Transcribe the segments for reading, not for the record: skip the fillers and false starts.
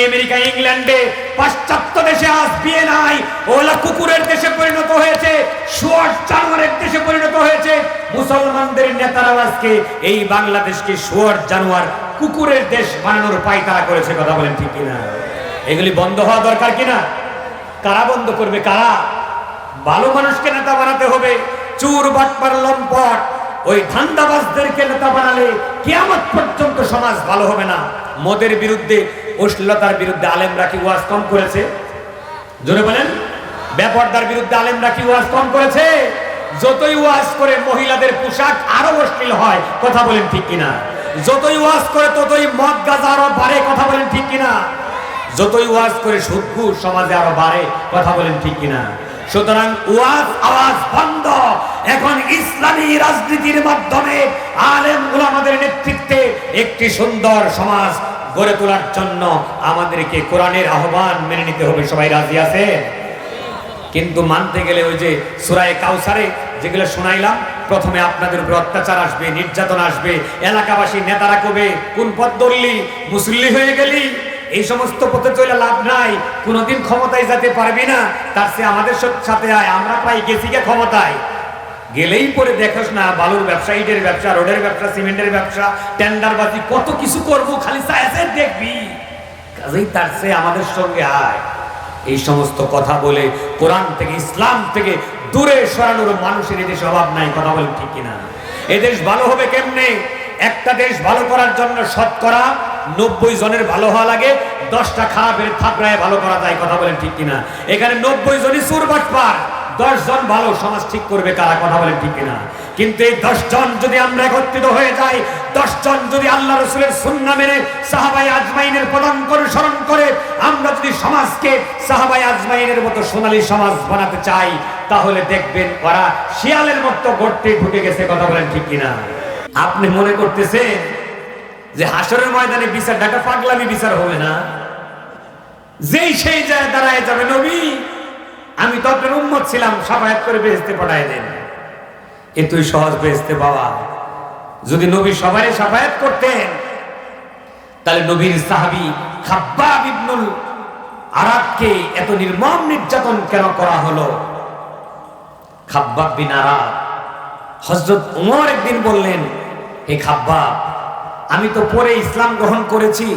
America, ইংল্যান্ডে, পাশ্চাত্য দেশে আজ বিয়ে নাই, ওলা কুকুরের দেশে পরিণত হয়েছে, শুয়োর জানোয়ারের দেশে পরিণত হয়েছে। মুসলমানদের নেতারা আজকে এই বাংলাদেশকে শুয়োর জানোয়ার কুকুরের দেশ বানানোর পায়তারা করেছে। কথা বলেন ঠিক কিনা? এগুলি বন্ধ হওয়া দরকার কিনা? কারা বন্ধ করবে? কারা? ভালো মানুষকে নেতা বানাতে হবে। চুর বাটপার লম্পট ওই ধান্দাবাজদেরকে নেতা বানালে কিয়ামত পর্যন্ত সমাজ ভালো হবে না। মদের বিরুদ্ধে, অশ্লীলতার বিরুদ্ধে আলেমরা কি ওয়াজ কম করেছে? জোরে বলেন। বেপরদার বিরুদ্ধে আলেমরা কি ওয়াজ কম করেছে? যতই ওয়াজ করে মহিলাদের পোশাক আরো অশ্লীল হয়। কথা বলেন ঠিক কিনা? যতই ওয়াজ করে ততই মদ গাঁজা আরো বাড়ে। কথা বলেন ঠিক কিনা? যতই ওয়াজ করে সুদ ঘুষ সমাজে আরো বাড়ে। কথা বলেন ঠিক কিনা? সুতরাং ওয়াজ আওয়াজ বন্ধ। এখন ইসলামী রাজনীতির মাধ্যমে আলেম উলামাদের নেতৃত্বে একটি সুন্দর সমাজ গড়ে তোলার জন্য আমাদেরকে কোরআনের আহ্বান মেনে নিতে হবে। সবাই রাজি আছে? কিন্তু মানতে গেলে ওই যে সূরা কাউসারে যেগুলো শোনাইলাম, প্রথমে আপনাদের উপর অত্যাচার আসবে, নির্যাতন আসবে, এলাকাবাসী নেতারা কবে কোন পথ ধরলি, মুসল্লি হয়ে গেলি, এই সমস্ত পথে চলে লাভ নাই, কোনোদিন ক্ষমতায় যেতে পারবি না, তার চেয়ে আমাদের সাথে আয়, আমরা প্রায় গেছি গে ক্ষমতায়। গেলেই পরে দেখোস না বালুর ব্যবসা, ইটের ব্যবসা, রোডের ব্যবসা, সিমেন্টের ব্যবসা, টেন্ডারবাজি, কত কিছু করবো, খালি চাইছে দেখবি। কাজেই তার চেয়ে আমাদের সঙ্গে আয়। এই সমস্ত কথা বলে কোরআন থেকে, ইসলাম থেকে দূরে সরানোর মানুষের এদেশে অভাব নাই। কথা বলেন ঠিক কিনা? এদেশ ভালো হবে কেমনে? একটা দেশ ভালো করার জন্য শতকরা 90 জনের ভালো হওয়া লাগে, 10টা খারাপের থাপড়ায় ভালো করা যায়। কথা বলেন ঠিক কিনা? এখানে 90 জনই চোর বাটপার, 10 জন ভালো, সমাজ ঠিক করবে কারা? কথা বলেন ঠিক কিনা? কিন্তু এই 10 জন যদি আমরা একত্রিত হয়ে যাই, 10 জন যদি আল্লাহ রাসূলের সুন্নাহ মেনে সাহাবায়ে আজমাইনের পদাঙ্ক অনুসরণ করে আমরা যদি সমাজকে সাহাবায়ে আজমাইনের মতো সোনালী সমাজ বানাতে চাই, তাহলে দেখবেন ওরা শিয়ালের মতো গর্তে ঢুকে গেছে। কথা বলেন ঠিক কিনা? আপনি মনে করতেছেন যে হাসরের ময়দানে বিচারটা একটা পাগলামি বিচার হবে না? যেই সেই জায়গায় দাঁড়ায় যাবে, নবী আমি তো আপনার উম্মত ছিলাম, শাফায়াত করে বেহেশতে পাঠায় দেন। এতই সহজ বেহেশতে পাওয়া। যদি নবী সবারই শাফায়াত করতেন, তাহলে নবীর সাহাবী খাব্বাব ইবনুল আরাদকে এত নির্মম নির্যাতন কেন করা হলো? খাব্বাব বিন আরাদ, হযরত ওমর একদিন বললেন, হে খাব্বাব, আমি তো পরে ইসলাম গ্রহণ করেছি,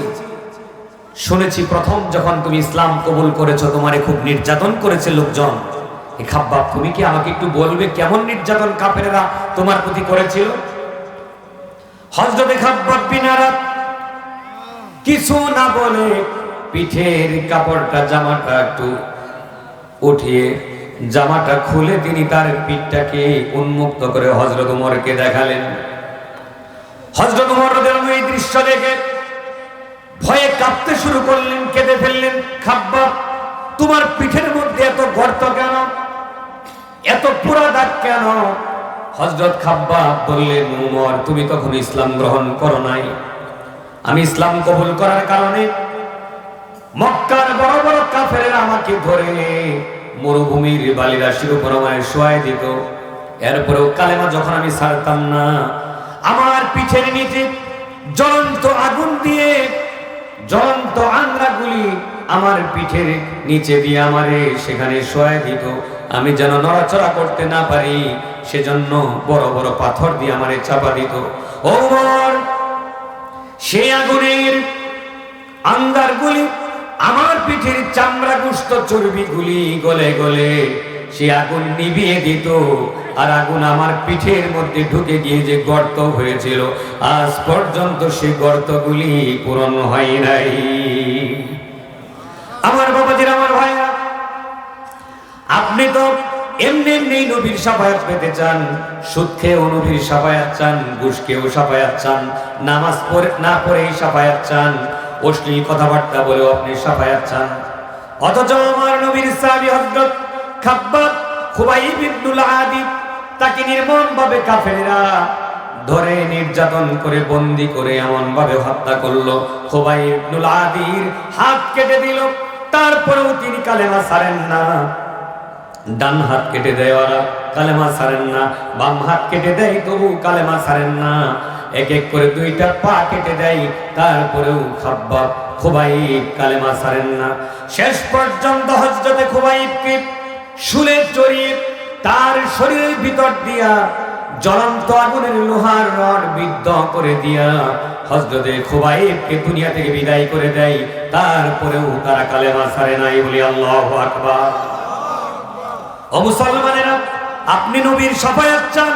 শুনেছি প্রথম যখন তুমি ইসলাম কবুল করেছো তোমারে খুব নির্যাতন করেছে লোকজন। হে খাব্বাব, তুমি কি আমাকে একটু বলবে কেমন নির্যাতন কাফেররা তোমার প্রতি করেছিল? হযরত খাব্বাব বিন আরাদ কিছু না বলে পিঠের কাপড়টা, জামাটা একটু উঠিয়ে, জামাটা খুলে তিনি তার পিঠটাকে উন্মুক্ত করে হযরত ওমরকে দেখালেন। হযরত ওমর রাদিয়াল্লাহু আনহু এই দৃশ্য দেখে ভয়ে কাঁপতে শুরু করলেন, কেঁদে ফেললেন। খাব্বাব, তোমার পিঠের মধ্যে এত গর্ত কেন, এত পোড়া দাগ কেন? হযরত খাব্বাব বললেন, ওমর তুমি তখন ইসলাম গ্রহণ করো নাই, আমি ইসলাম কবুল করার কারণে মক্কার বড় বড় কাফেররা আমাকে ধরে মরুভূমির বালিরাশির উপর আমায় শোয়াই দিত। এরপরেও কালেমা যখন আমি ছাড়তাম না, আমার পিঠের নিচে জ্বলন্ত আগুন দিয়ে, জ্বলন্ত আংরাগুলি আমার পিঠের নিচে দিয়ে আমারে সেখানে শোয়াই দিত। আমি যেন নড়াচড়া করতে না পারি, সেজন্য বড় বড় পাথর দিয়ে আমারে চাপা দিত। ওমর, সেই আগুনের আঙ্গারগুলি আমার পিঠের চামড়া, গোশত, চর্বিগুলি গলে গলে সে আগুন নিভিয়ে দিত। আর আগুন আমার পিঠের মধ্যে ঢুকে গিয়ে যে গর্ত হয়েছিল, আজ পর্যন্ত সে গর্তগুলি পূরণ হয় নাই। আমার বাবাজিরা, আমার ভাইরা, আপনি তো এমনি এমনি নবীর শাফায়াত পেতে চান, সুদ খেয়েও নবীর শাফায়াত চান, ঘুষ খেয়েও শাফায়াত চান, নামাজ পড়ে না পড়েই শাফায়াত চান, অশ্লীল কথাবার্তা বলেও আপনি শাফায়াত চান। অথচ আমার নবীর সাহাবী হযরত খাব্বাব খুবাইব ইবনুল আদি, তাকে নির্মমভাবে কাফেররা ধরে নির্যাতন করে বন্দী করে এমন ভাবে হত্যা করলো, খুবাইব ইবনুল আদির হাত কেটে দিল। তারপরেও তিনি কালেমা ছাড়েন না। ডান হাত কেটে দেয় ওরা, কালেমা ছাড়েন না। বাম হাত কেটে দেয়, তবু কালেমা ছাড়েন না। এক এক করে 2টা পা কেটে দেয়, তারপরেও খাব্বাব খুবাইব কালেমা ছাড়েন না। শেষ পর্যন্ত হযরতে খুবাইবকে শুলে চড়িয়ে তার শরীরের ভিতর দিয়া জ্বলন্ত আগুনের লোহার রড বিদ্ধ করে দিয়া হযরতে খুবাইবকে দুনিয়া থেকে বিদায় করে দেয়। তারপরেও তারা কালেমা ছাড়ে নাই। বলি আল্লাহু আকবার। ও মুসলমানেরা, আপনি নবীর শাফায়াত চান,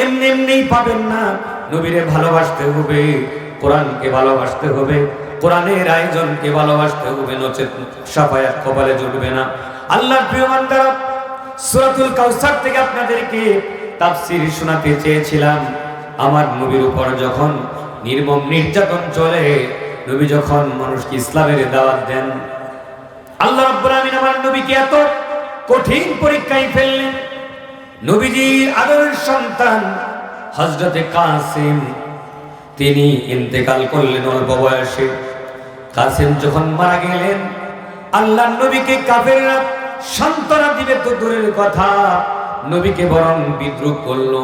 এমনি এমনিই পাবেন না। নবীরে ভালোবাসতে হবে, কোরআনকে ভালোবাসতে হবে, কোরআনের আয়োজনকে ভালোবাসতে হবে, নচেত শাফায়াত কপালে জুটবে না। আল্লাহর প্রিয় বান্দারা, সূরাতুল কাউসার থেকে আপনাদেরকে তাফসীর শোনাতে চেয়েছিলাম। আমার নবীর উপর যখন নির্মম নির্যাতন চলে, নবী যখন মানুষকে ইসলামের দাওয়াত দেন, আল্লাহ রাব্বুল আমিন আমার নবীকে এত কঠিন পরীক্ষায় ফেললেন। নবীজির আদরের সন্তান হযরতে কাসিম, তিনি ইন্তেকাল করলেন অল্প বয়সে। কাসিম যখন মারা গেলেন, আল্লাহর নবীকে কাফেররা সান্ত্বনা দিবে তো দূরের কথা, নবীকে বরং বিদ্রুপ করলো।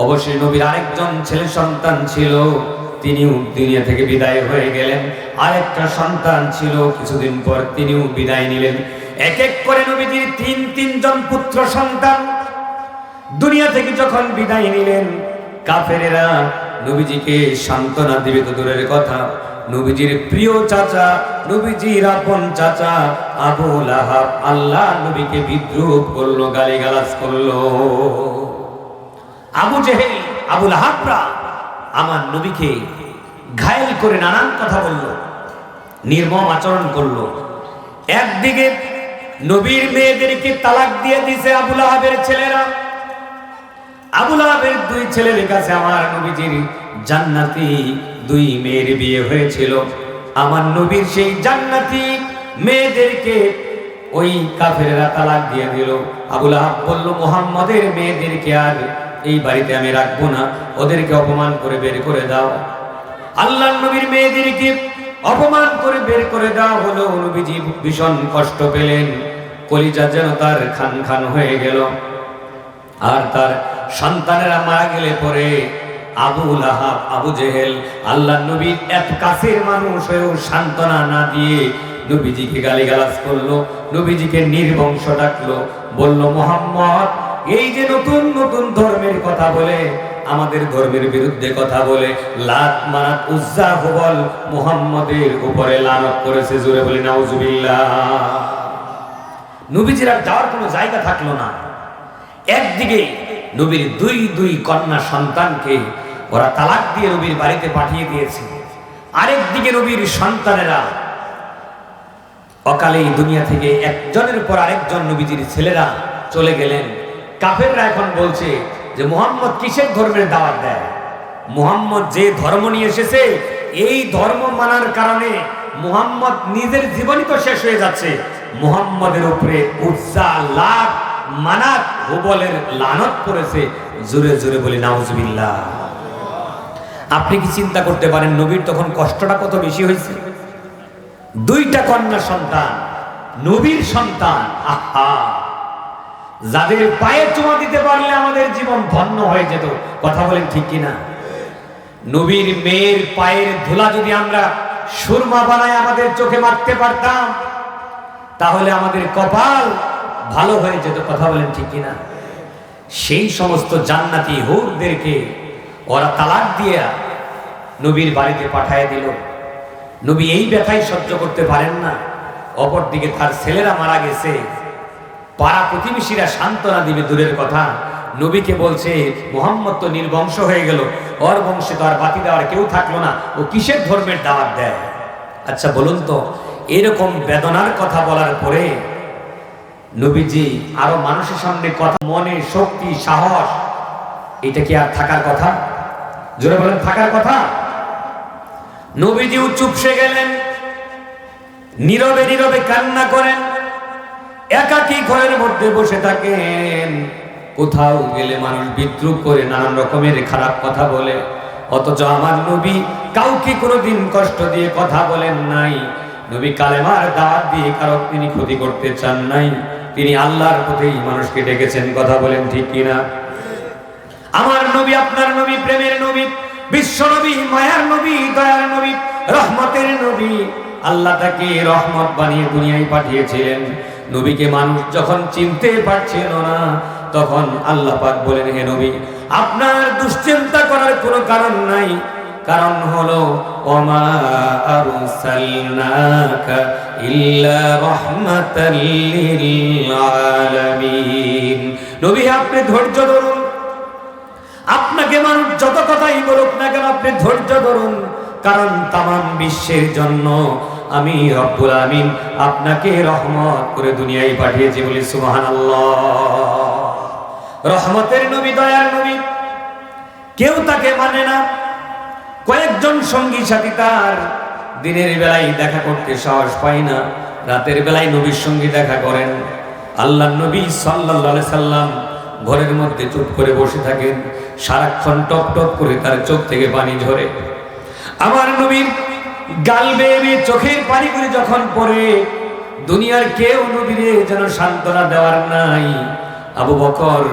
অবশ্যই নবীর আরেকজন ছেলে সন্তান ছিল, তিনিও দুনিয়া থেকে বিদায় হয়ে গেলেন। আরেকটা সন্তান ছিল, কিছুদিন পর তিনিও বিদায় নিলেন। এক এক করে নবীজির তিনজন পুত্র সন্তান দুনিয়া থেকে যখন বিদায় নিলেন, কাফেরেরা নবীজিকে সান্ত্বনা দিবে তো দূরের কথা, নবীজির প্রিয় চাচা, নবীজির আপন চাচা আবু লাহাব আল্লাহ নবীকে বিদ্রুপ করলো, গালিগালাজ করলো। আবু জেহেল, আবু লাহাবরা আমার নবীকে ঘায়েল করে নানান কথা বলল, নির্মম আচরণ করলো। একদিকে নবীর মেয়েদেরকে তালাক দিয়ে দিয়েছে আবু লাহাবের ছেলেরা। আবু লাহাবের দুই ছেলের কাছে আমার নবীজির জান্নাতি দুই মেয়ের বিয়ে হয়েছিল। আমার নবীর সেই জান্নাতি মেয়েদেরকে ওই কাফেররা তালাক দিয়ে দিল। আবু লাহাব বলল, মুহাম্মাদের মেয়েদেরকে আর এই বাড়িতে আমি রাখবো না, ওদেরকে অপমান করে বের করে দাও। আল্লাহর নবীর মেয়েদেরকে অপমান করে বের করে দেওয়া হলো। নবীজি ভীষণ কষ্ট পেলেন, কলিজা যেন তার খান খান হয়ে গেল। আর তার সন্তানেরা মারা গেলে পরে আবু লাহাব, আবু জেহেল আল্লাহর নবীর এত কাছের মানুষ হয়েও সান্ত্বনা না দিয়ে নবীজিকে গালিগালাজ করলো, নবীজিকে নির্বংশ ডাকলো। বলল, মুহাম্মদ এই যে নতুন নতুন ধর্মের কথা বলে, আমাদের ধর্মের বিরুদ্ধে কথা বলে, লাত মানাত উজ্জা হুবল মুহাম্মদের উপরে লানত করেছে। জোরে বলি নাউজুবিল্লাহ। নবীজির আর যাওয়ার কোনো জায়গা থাকলো না। একদিকে নবীর দুই কন্যা সন্তানকে ওরা তালাক দিয়ে নবীর বাড়িতে পাঠিয়ে দিয়েছে, আরেকদিকে নবীর সন্তানেরা অকালেই দুনিয়া থেকে একজনের পর আরেকজন নবীজির ছেলেরা চলে গেলেন। কাফেররা এখন বলছে যে মুহাম্মদ কিসের ধর্মের দাওয়াত দেয়? মুহাম্মদ যে ধর্ম নিয়ে এসেছে, এই ধর্ম মানার কারণে মুহাম্মদ নিজের জীবনই তো শেষ হয়ে যাচ্ছে। মুহাম্মদের উপরে উজ্জা, লাত, মানাত, হুবলের লানত পড়েছে। জোরে জোরে বলি নাউজুবিল্লাহ। আপনি কি চিন্তা করতে পারেন নবীর তখন কষ্টটা কত বেশি হয়েছে? দুইটা কন্যা সন্তান, নবীর সন্তান। আহা, যাদের পায়ে চুমা দিতে পারলে আমাদের জীবন ধন্য হয়ে যেত। কথা বলেন ঠিক কিনা? নবীর মেয়ের পায়ের ধুলা যদি আমরা সুরমা বানায় আমাদের চোখে মারতে পারতাম, তাহলে আমাদের কপাল ভালো হয়ে যেত। কথা বলেন ঠিক কিনা? সেই সমস্ত জান্নাতি হুরদেরকে ওরা তালাক দিয়ে নবীর বাড়িতে পাঠিয়ে দিল। নবী এই ব্যথাই সহ্য করতে পারেন না। অপরদিকে তার ছেলেরা মারা গেছে, পাড়া প্রতিবেশীরা সান্ত্বনা দিবে দূরের কথা, নবীকে বলছে মুহাম্মদ তো নির্বংশ হয়ে গেল, ওর বংশে তো আর বাতি দেওয়ার কেউ থাকলো না, ও কিসের ধর্মের দাওয়াত দেয়? আচ্ছা বলুন তো, এরকম বেদনার কথা বলার পরে নবীজি আরো মানুষের সামনে কথা, মনে শক্তি, সাহস, এটা কি আর থাকার কথা? জোরে বলেন, থাকার কথা? নবীজিও চুপসে গেলেন, নীরবে নীরবে কান্না করেন, একাকী ঘরের মধ্যে বসে থাকেন। কোথাও গেলে মানুষ বিদ্রুপ করে, নানান রকমের খারাপ কথা বলে, অথচ আমার নবী কাউকে কোনোদিন কষ্ট দিয়ে কথা বলেন নাই। নবী কালেমার দাওয়াত দিয়ে কারো তিনি ক্ষতি করতে চান নাই। তিনি আল্লাহর পথেই মানুষকে ডেকেছেন। কথা বলেন ঠিক কিনা? আমার নবী, আপনার নবী, প্রেমের নবী, বিশ্ব নবী, মায়ার নবী, দয়ার নবী, রহমতের নবী, আল্লাহ তাকে রহমত বানিয়ে দুনিয়ায় পাঠিয়েছিলেন। নবীকে মানুষ যখন চিনতে পারছিল না, তখন আল্লাহ পাক বলেন, হে নবী, আপনার দুশ্চিন্তা করার কোনো কারণ নাই। কারণ হলো ওমা আরসালনাকা ইল্লা রাহমাতাল লিল আলামিন। নবী, আপনি ধৈর্য ধরুন। আপনাকে মানুষ যত কথাই বলুক না কেন, আপনি ধৈর্য ধরুন। কারণ তামাম বিশ্বের জন্য আমি রব্বুল আমিন আপনাকে রহমত করে দুনিয়ায় পাঠিয়েছি। বলি সুবহানাল্লাহ। রহমতের নবী, দয়ার নবী, কেউ তাকে মানে না। কয়েকজন সঙ্গী সাথী তার দিনের বেলায় দেখা করতে সাহস পায় না, রাতের বেলায় নবীর সঙ্গে দেখা করেন। আল্লাহর নবী সাল্লাল্লাহু আলাইহি সাল্লাম ঘরের মধ্যে চুপ করে বসে থাকেন, সারাক্ষণ টপ টপ করে তার চোখ থেকে পানি ঝরে। আমার নবীর গাল বেয়ে বেয়ে চোখের পানিগুলি যখন পড়ে, দুনিয়ার কেউ নবীরে যেন সান্ত্বনা দেওয়ার নাই। আবু বকর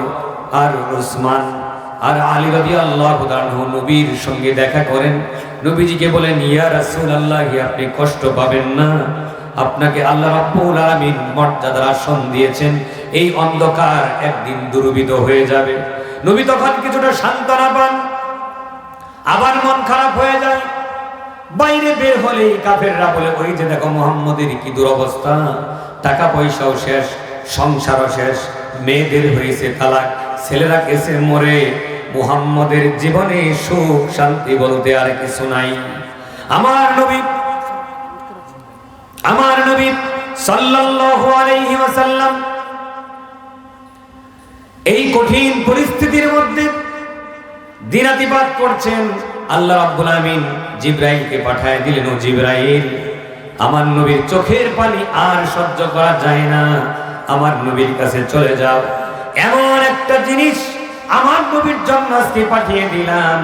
আর উসমান আর আলী রাদিয়াল্লাহু তাআলা নবীর সঙ্গে দেখা করেন। নবীজিকে বলেন, ইয়া রাসূলুল্লাহ, আপনি কষ্ট পাবেন না, আপনাকে আল্লাহ রাব্বুল আলামিন মর্যাদার আসন দিয়েছেন, এই অন্ধকার একদিন দূরীভূত হয়ে যাবে। নবী তখন কিছুটা সান্ত্বনা পান, আবার মন খারাপ হয়ে যায়। বাইরে বের হলেই কাফেররা বলে, ওই যে দেখো মুহাম্মদের কি দুরবস্থা, টাকা পয়সাও শেষ, সংসারও শেষ, মেয়েদের হয়েছে তালাক, ছেলেরা কেসে মরে, মুহাম্মদের জীবনে সুখ শান্তি বলতে আর কিছু নাই। আমার নবী সাল্লাল্লাহু আলাইহি ওয়াসাল্লাম এই কঠিন পরিস্থিতির মধ্যে দিনাতিপাত করছেন। আল্লাহ রাব্বুল আমিন জিবরাইলকে পাঠায় দিলেন, ও জিবরাইল, আমার নবীর চোখের পানি আর সহ্য করা যায় না, আমার নবীর কাছে চলে যাও। এমন একটা জিনিস আমার নবীর জন্য আজকে পাঠিয়ে দিলাম,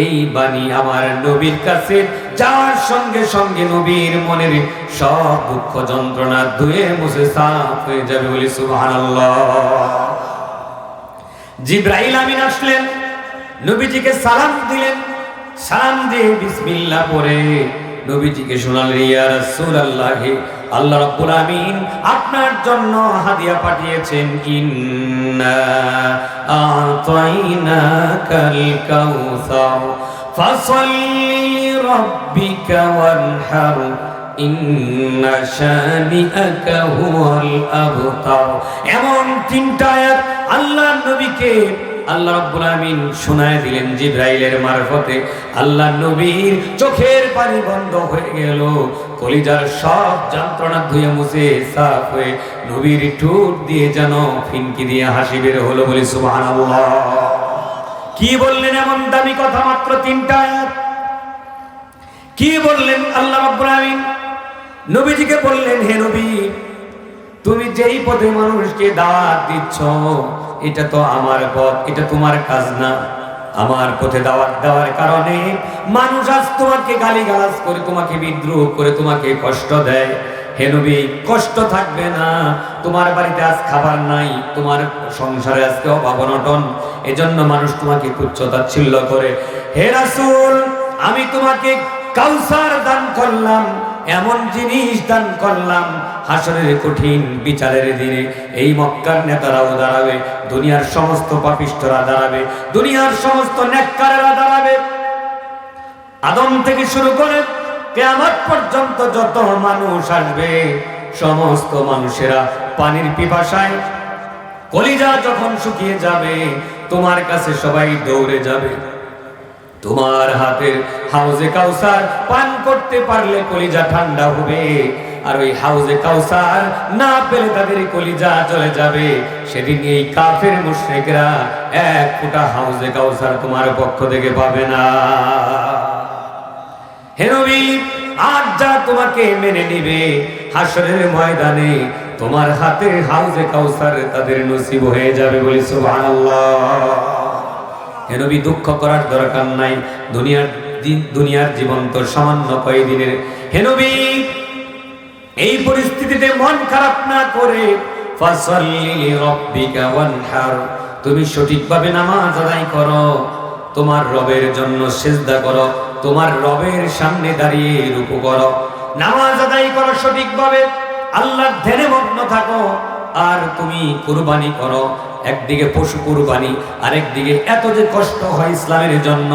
এই বাণী আমার নবীর কাছে যাওয়ার সঙ্গে সঙ্গে নবীর মনের সব দুঃখ যন্ত্রণা ধুয়ে মুছে সাফ হয়ে যাবে। বলি সুবহানাল্লাহ। জিবরাইল আমিন আসলেন, নবীজিকে সালাম দিলেন, সালাম দিয়ে বিসমিল্লাহ পড়ে নবীজিকে শোনালেন, ইয়া রাসূলুল্লাহ, আল্লাহ রাব্বুল আমিন আপনার জন্য হাদিয়া পাঠিয়েছেন। ইন্না আতাইনাকাল কাউসার ফাসাল্লি লিরাব্বিকা ওয়ানহার ইন্না শানিআকা হুয়াল আবতার। এমন তিনটা আয়াত আল্লাহ নবীকে আল্লাহ রাব্বুল আমিন শোনায় দিলেন জিবরাইলের মারফতে। আল্লাহ নবীর চোখের পানি বন্ধ হয়ে গেল, কলিজার সব যন্ত্রণা ধুয়ে মুছে সাফ হয়ে নবীর ঠোঁট দিয়ে যেন ফিনকি দিয়ে হাসি বের হলো। বলি সুবহানাল্লাহ। কি বললেন এমন দামি কথা, মাত্র তিনটা আয়াত। কি বললেন আল্লাহ রাব্বুল আমিন? নবীজিকে বললেন, হে নবী, তুমি যেই পথে মানুষকে দাওয়াত দিচ্ছ, এটা তো আমার পথ, এটা তোমার কাজ না। আমার পথে দাওয়াত দেওয়ার কারণে মানুষ আজ তোমাকে গালিগালাজ করে, তোমাকে বিদ্রোহ করে, তোমাকে কষ্ট দেয়। হে নবী, কষ্ট থাকবে না। তোমার বাড়িতে আজ খাবার নাই, তোমার সংসারে আজকে অভাব অনটন, এজন্য মানুষ তোমাকে তুচ্ছ-তাচ্ছিল্য করে। হে রাসূল, আমি তোমাকে কাউসার দান করলাম, এমন জিনিস দান করলাম, হাসরের কঠিন বিচারের দিনে এই মক্কার নেতারাও দাঁড়াবে, দুনিয়ার সমস্ত পাপিষ্ঠরা দাঁড়াবে, দুনিয়ার সমস্ত নেককারেরা দাঁড়াবে। আদম থেকে শুরু করে কিয়ামত পর্যন্ত যত মানুষ আসবে, সমস্ত মানুষেরা পানির পিপাসায় কলিজা যখন শুকিয়ে যাবে, তোমার কাছে সবাই দৌড়ে যাবে। তোমার হাতের হাউজে কাউসার পান করতে পারলে কলিজা ঠান্ডা হবে, আর ওই হাউজে কাউসার না পেলে তাদের কলিজা চলে যাবে। সেদিন এই কাফের মুশরিকরা এক ফোঁটা হাউজে কাউসার তোমার পক্ষ থেকে পাবে না। হে নবী, আজ যা তোমাকে মেনে নিবে, হাসরের ময়দানে তোমার হাতের হাউজে কাউসার তাদের নসিব হয়ে যাবে। বলি সুবহানাল্লাহ। হে নবী, দুঃখ করার দরকার নাই, দুনিয়ার জীবন তো সামান্য কয়েকদিনের। হে নবী, এই পরিস্থিতিতে মন খারাপ না করে ফাসাল্লি লিরাব্বিকা ওয়ানহার, তুমি সঠিকভাবে নামাজ আদায় করো, তোমার রবের জন্য সিজদা করো, তোমার রবের সামনে দাঁড়িয়ে রুকু করো। নামাজ আদায় করো সঠিকভাবে, আল্লাহর ধ্যানে মগ্ন থাকো, আর তুমি কুরবানি করো। একদিকে পশু কুরবানি, আরেকদিকে এত যে কষ্ট হয় ইসলামের জন্য,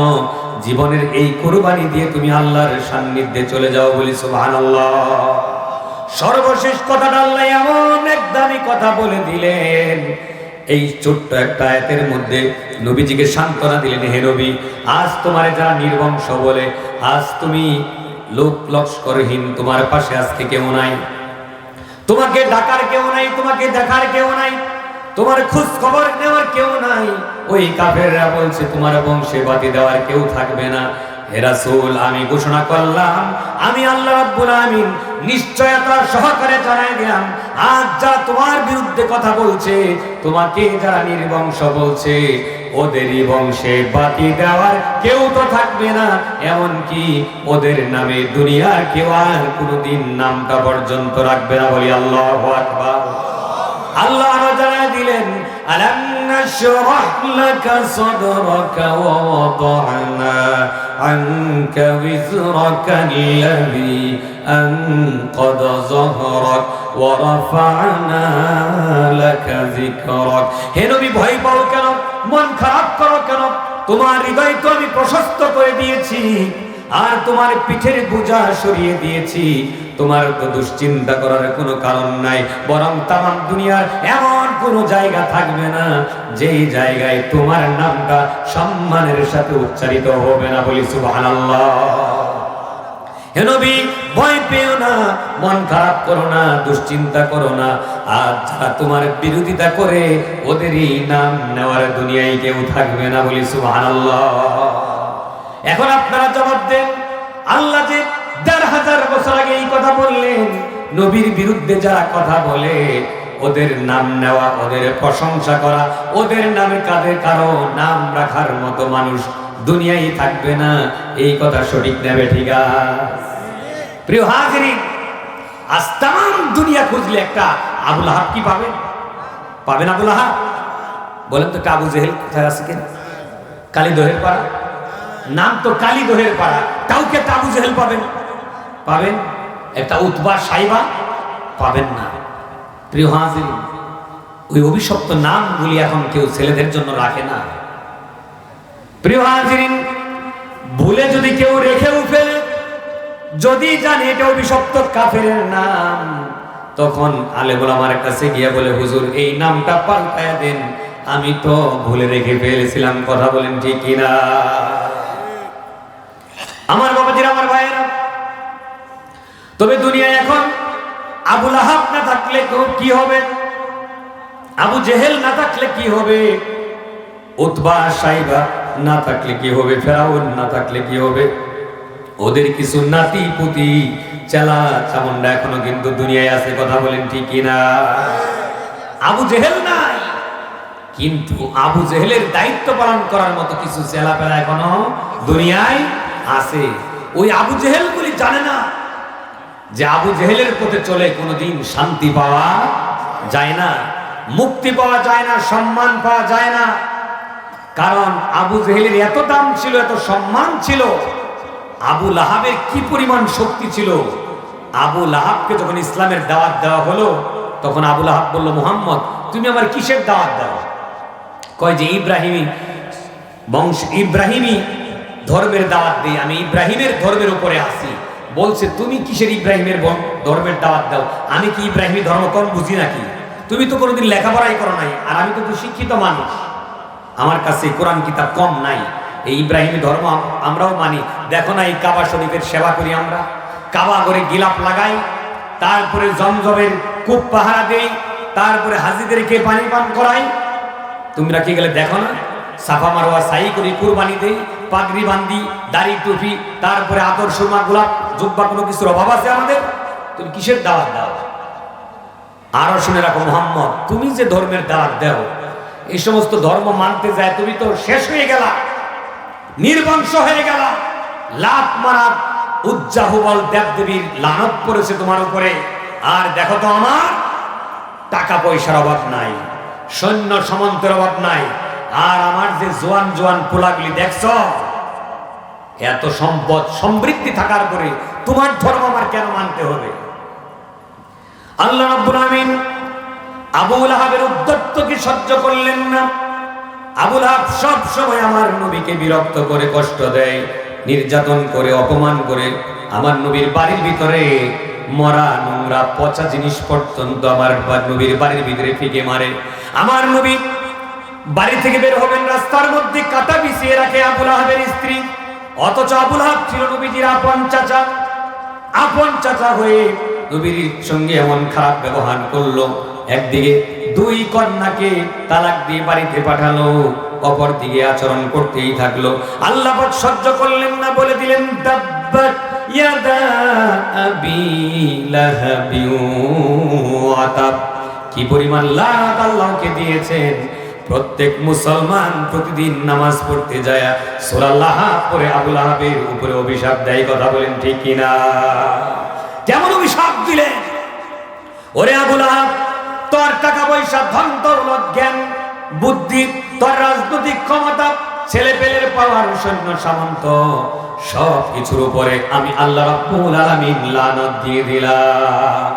জীবনের এই কুরবানি দিয়ে তুমি আল্লাহর সান্নিধ্যে চলে যাও, বলি সুবহানাল্লাহ। সর্বশেষ কথাটা আল্লাহ এমন এক দামি কথা বলে দিলেন, এই ছোট্ট একটা আয়াতের মধ্যে নবীজিকে সান্ত্বনা দিলেন, হে নবী, আজ তোমার যারা নির্বংশ বলে, আজ তুমি লোক লস্করহীন, তোমার পাশে আজকে কেউ নাই, তোমাকে ডাকার কেউ নাই, তোমাকে দেখার কেউ নাই, তোমার খোঁজ খবর নেওয়ার কেউ নাই। ওই কাফেররা বলছে তোমার বংশে বাতি দেওয়ার কেউ থাকবে না। হে রাসূল, আমি ঘোষণা করলাম, আমি আল্লাহ রাব্বুল আমিন নিশ্চয়তা সহকারে জানাই দিলাম, আজ যা তোমার বিরুদ্ধে কথা বলছে, তোমাকে যারা নির্বংশ বলছে, ওদেরই বংশে বাতি দেওয়ার কেউ তো থাকবে না, এমনকি ওদের নামে দুনিয়ার কেউ আর কোনোদিন নামটা পর্যন্ত রাখবে না, বলি আল্লাহু আকবার। আল্লাহ আরো জানাই দিলেন, আলাম নাশরাহ লাকা সাদরাকা ওয়া ওয়াদা'না আনকা বিজরাকা আল্লাযী আনকাযা যাহরাক ওয়া রাফা'না লাকা যিকরাক। হে নবী, ভয় পাও কেন, মন খারাপ করো কেন? তোমার হৃদয় তো আমি প্রশস্ত করে দিয়েছি, আর তোমার পিঠের বোঝা সরিয়ে দিয়েছি, তোমার তো দুশ্চিন্তা করার কোনো কারণ নাই, বরং তামাম দুনিয়ার এমন কোনো জায়গা থাকবে না যেই জায়গায় তোমার নামটা সম্মানের সাথে উচ্চারিত হবে না, বলি সুবহানাল্লাহ। হে নবী, ভয় পেও না, মন খারাপ করো না, দুশ্চিন্তা করো না, আর যারা তোমার বিরোধিতা করে ওদেরই নাম নেওয়ার দুনিয়ায় কেউ থাকবে না, বলি সুবহানাল্লাহ। এখন আপনারা জবাব দেন, আল্লাহ যে ১,৫০০ বছর আগে এই কথা বললেন, নবীর বিরুদ্ধে যারা কথা বলে ওদের নাম নেওয়া, ওদের প্রশংসা করা, ওদের নামে কাদের কারো নাম রাখার মতো মানুষ দুনিয়ায় থাকবে না, এই কথা সঠিক নেবে? ঠিক আছে প্রিয় হাজিরিন, আজ তাম দুনিয়া খুঁজলে একটা আবু লাহাব কি পাবেন? পাবেন আবু লাহাব? বলেন তো, আবু জেহেল কোথায় আছে? কেন কালীদহের পাড়া, নাম তো কালীদহের পাড়া, কাউকে আবু জেহেল পাবেন? পাবেন? একটা উতবা সাইবা পাবেন না। প্রিয় হাজিরিন, ওই অভিশপ্ত নামগুলি এখন কেউ ছেলেদের জন্য রাখে না। প্রিয় হাজিরিন, ভুলে যদি কেউ রেখেও ফেলে, যদি জানে এটা অভিশপ্ত কাফেরের নাম, তখন আলেম ওলামার কাছে গিয়ে বলে, হুজুর এই নামটা পাল্টায়া দেন, আমি তো ভুলে রেখে ফেলেছিলাম। কথা বলেন ঠিক কিনা? আমার বাবাজিরা, আমার ভাইয়েরা, তবে দুনিয়ায় এখন আবু লাহাব না থাকলে কি হবে? আবু জেহেল না থাকলে কি হবে? উতবা সাইবা না থাকলে কি হবে? ফেরাউন না থাকলে কি হবে? ওদের কিছু নাতি পুতি চেলা চামুন্ডা এখনো কিন্তু দুনিয়ায় আছে। কথা বলেন ঠিক কিনা? আবু জেহেল নাই, কিন্তু আবু জেহেলের দায়িত্ব পালন করার মতো কিছু চেলাপেলা এখনো দুনিয়ায় আছে। ওই আবু জেহেল গুলি জানে না যে আবু জেহেলের পথে চলে কোনোদিন শান্তি পাওয়া যায় না, মুক্তি পাওয়া যায় না, সম্মান পাওয়া যায় না। কারণ আবু জেহেলের এত দাম ছিল, এত সম্মান ছিল। আবু লাহাবের কি পরিমাণ শক্তি ছিল! আবু লাহাবকে যখন ইসলামের দাওয়াত দেওয়া হলো, তখন আবু লাহাব বলল, মুহাম্মদ তুমি আমার কিসের দাওয়াত দাও? কয় যে ইব্রাহিমী বংশ, ইব্রাহিমী ধর্মের দাওয়াত দিই, আমি ইব্রাহিমের ধর্মের উপরে আসি। বলছে, তুমি কিসের ইব্রাহিমের ধর্মের দাওয়াত দাও? আমি কি ইব্রাহিমী ধর্ম কম বুঝি নাকি? তুমি তো কোনোদিন লেখাপড়াই করো নাই, আর আমি তো শিক্ষিত মানুষ, আমার কাছে কোরআন কিতাব কম নাই। এই ইব্রাহিমী ধর্ম আমরাও মানি। দেখো না, এই কাবা শরীফের সেবা করি আমরা, কাবা করে গিলাপ লাগাই, তারপরে জমজমের কূপ পাহারা দেই, তারপরে হাজিদেরকে পানি পান করাই। তোমরা কি গেলে দেখো না, সাফা মারোয়া সাই করি, কুরবানি দেই, পাগড়ি বান্ধি, দাড়ি টুপি, তারপরে আতর সুরমা গোলাপ জুব্বা, কোনো কিছুর অভাব আছে আমাদের? তুমি কিসের দাওয়াত দাও? আরো শুনে রাখো, মুহাম্মদ তুমি যে ধর্মের দাওয়াত দাও, এই সমস্ত ধর্ম মানতে যায় তুমি তো শেষ হয়ে গেলা, নির্বংশ হয়ে গেল। লাত মারা উজ্জা হুবল দেবদেবীর লানত পড়েছে তোমার উপরে। আর দেখো তো, আমার টাকা পয়সার অভাব নাই, সৈন্য সামন্তের অভাব নাই, আর আমার যে জোয়ান জোয়ান পোলাগুলি দেখছ, এত সম্পদ সমৃদ্ধি থাকার পরে তোমার ধর্ম আমার কেন মানতে হবে? আল্লাহ রাব্বুল আমিন আবু লাহাবের উদ্যত্তকে সহ্য করলেন না। আবু লাহাব সব সময় আমার নবীকে বিরক্ত করে, কষ্ট দেয়, নির্যাতন করে, অপমান করে। আমার নবীর বাড়ির ভিতরে মরা নোংরা পচা জিনিস পর্যন্ত আমার নবীর বাড়ির ভিতরে ফিকে মারে। আমার নবী বাড়ি থেকে বের হবেন, রাস্তার মধ্যে কাঁটা বিছিয়ে রাখে আবু লাহাবের স্ত্রী। অথচ আবু লাহাব ছিল নবীজির আপন চাচা। আপন চাচা হয়ে নবীর সঙ্গে এমন খারাপ ব্যবহার করলো। একদিকে দুই কন্যাকে তালাক দিয়ে বাড়িতে পাঠালো, অপর দিকে আচরণ করতেই থাকলো। আল্লাহ পাক সহ্য করলেন না, বলে দিলেন তাব্বাত ইয়াদা আবি লাহাবি ওয়া তাব। কি পরিমাণ লানত আল্লাহকে দিয়েছেন। প্রত্যেক মুসলমান প্রতিদিন নামাজ পড়তে যায় সূরা লাহাব পড়ে আবু লাহাবের উপরে অভিশাপ দেয়। কথা বলেন ঠিক কিনা? কেমন অভিশাপ দিলেন? ওরে আবু লাহাব, তোর টাকা পয়সা, ধন দৌলত, জ্ঞান বুদ্ধি, তোর রাজনৈতিক ক্ষমতা, ছেলে পেলের পাওয়ার, সৈন্য সামন্ত, সব কিছুর উপরে আমি আল্লাহ রাব্বুল আলামিন লানত দিয়ে দিলাম।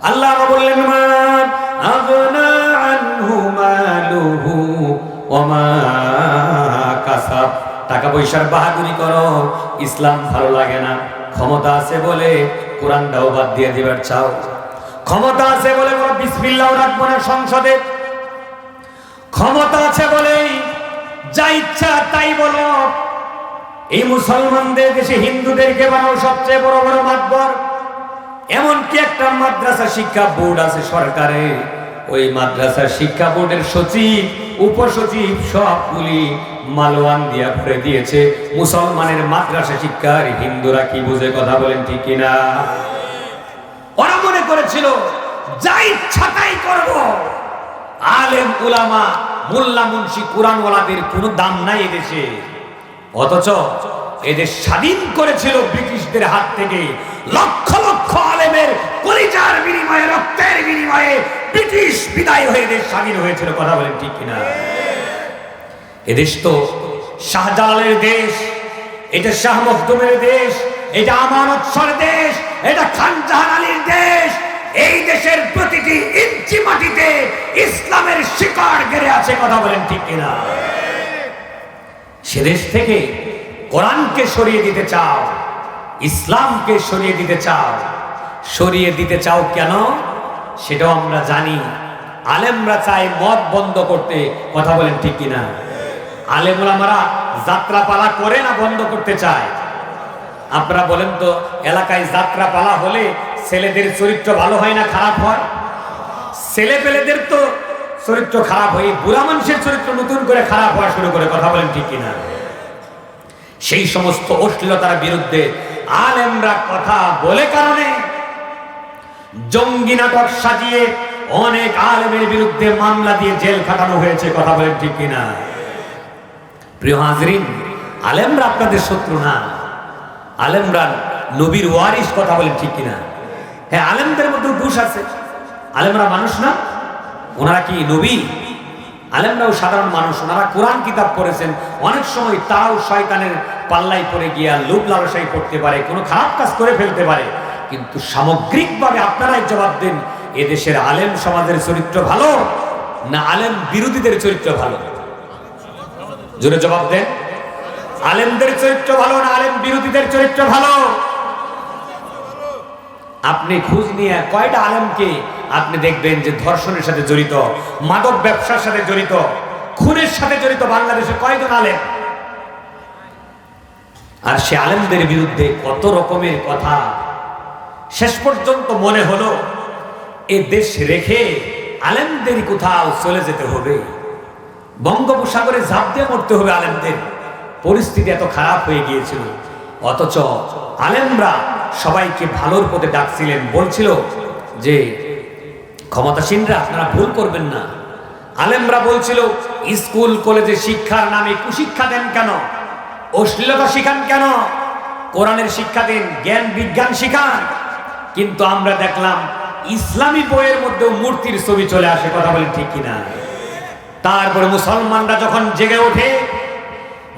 আল্লাহ বললেন মা আগনা আনহু মালুহু ওয়া মা কাসাব। টাকা পয়সার বাহাদুরি করো, ইসলাম ভালো লাগে না। ক্ষমতা আছে বলে কোরআনটাও বাদ দিয়ে দিবার চাও। ক্ষমতা আছে বলে বিসমিল্লাহ রাখবো না সংসদে। ক্ষমতা আছে বলেই যা ইচ্ছা তাই বলো। এই মুসলমানদের দেশে হিন্দুদেরকে বানাও সবচেয়ে বড় বড় মাতবর। এমনকি একটা মাদ্রাসা শিক্ষা বোর্ড আছে সরকারে, ওই মাদ্রাসা শিক্ষা বোর্ডের সচিব, উপসচিব সবগুলি মালওয়ান দিয়া ভরে দিয়েছে। মুসলমানের মাদ্রাসা শিক্ষার হিন্দুরা কি বুঝে? কথা বলেন ঠিক কিনা? ওরা মনে করেছিল যা ইচ্ছা তাই করব। আলেম উলামা, মোল্লা মুন্সি, কুরআনওয়ালাদের কোনো দাম নাই এদেশে। অথচ এদেশ স্বাধীন করেছিল ব্রিটিশদের হাত থেকে। লক্ষ লক্ষ আলেমের কলিজার বিনিময়ে, রক্তের বিনিময়ে ব্রিটিশ বিদায় হয়ে দেশ স্বাধীন হয়েছিল। কথা বলেন ঠিক কিনা? এদেশ তো শাহজালালের দেশ, এটা শাহ মখদুমের দেশ, এটা আমানত শাহর দেশ, এটা খান জাহান আলীর দেশ। এই দেশের প্রতিটি ইঞ্চি মাটিতে ইসলামের শিকড় গেড়ে আছে। কথা বলেন ঠিক কিনা? সে দেশ থেকে কোরআনকে সরিয়ে দিতে চাও, ইসলামকে সরিয়ে দিতে চাও। সরিয়ে দিতে চাও কেন সেটাও আমরা জানি। আলেমরা চায় মদ বন্ধ করতে। কথা বলেন ঠিক কিনা? আলেম ওলামারা যাত্রা পালা করে না বন্ধ করতে চায়? আপনারা বলেন তো, এলাকায় যাত্রা পালা হলে ছেলেদের চরিত্র ভালো হয় না খারাপ হয়? ছেলে পেলেদের তো চরিত্র খারাপ হয়, বুড়া মানুষের চরিত্র নতুন করে খারাপ হওয়া শুরু করে। কথা বলেন ঠিক কিনা? সেই সমস্ত অশ্লীলতার বিরুদ্ধে আলেমরা কথা বলে কারণে জঙ্গি নাটক সাজিয়ে অনেক আলেমের বিরুদ্ধে মামলা দিয়ে জেল খাটানো হয়েছে। কথা বলেন ঠিক কিনা? প্রিয় হাজরিন, আলেমরা আপনাদের শত্রু না, আলেমরা নবীর ওয়ারিস। কথা বলেন ঠিক কিনা? হ্যাঁ, আলেমদের মধ্যে দোষ আছে। আলেমরা মানুষ না? ওনারা কি নবী? আলেমরাও সাধারণ মানুষ। ওনারা কোরআন কিতাব পড়েছেন। অনেক সময় তাও শয়তানের পাল্লাই পড়ে গিয়া লোভ লালসাই করতে পারে, কোনো খারাপ কাজ করে ফেলতে পারে। কিন্তু সামগ্রিকভাবে আপনারাই জবাব দেন, এদেশের আলেম সমাজের চরিত্র ভালো না আলেম বিরোধীদের চরিত্র ভালো? জোরে জবাব দেন। আলেমদের চরিত্র ভালো না আলেম বিরোধীদের চরিত্র ভালো? আপনি খোঁজ নিয়ে কয়টা আলেমকে আপনি দেখবেন যে ধর্ষণের সাথে জড়িত, মাদক ব্যবসার সাথে জড়িত, খুনের সাথে জড়িত বাংলাদেশে কয়জন আলেম? আর সে আলেমদের বিরুদ্ধে কত রকমের কথা। শেষ পর্যন্ত মনে হলো এ দেশ রেখে আলেমদের কোথাও চলে যেতে হবে, বঙ্গোপসাগরে ঝাঁপ দিয়ে মরতে হবে আলেমদের। পরিস্থিতি এত খারাপ হয়ে গিয়েছিল। অথচ আলেমরা সবাইকে ভালোর পথে ডাকছিলেন, বলছিল যে ক্ষমতাসীনরা আপনারা ভুল করবেন না। আলেমরা বলছিল স্কুল কলেজে শিক্ষার নামে কুশিক্ষা দেন কেন, অশ্লীলতা শিখান কেন, কোরআনের শিক্ষা দিন, জ্ঞান বিজ্ঞান শিখান। কিন্তু আমরা দেখলাম ইসলামী বইয়ের মধ্যেও মূর্তির ছবি চলে আসে। কথা বলেন ঠিক কিনা? তারপরে মুসলমানরা যখন জেগে ওঠে,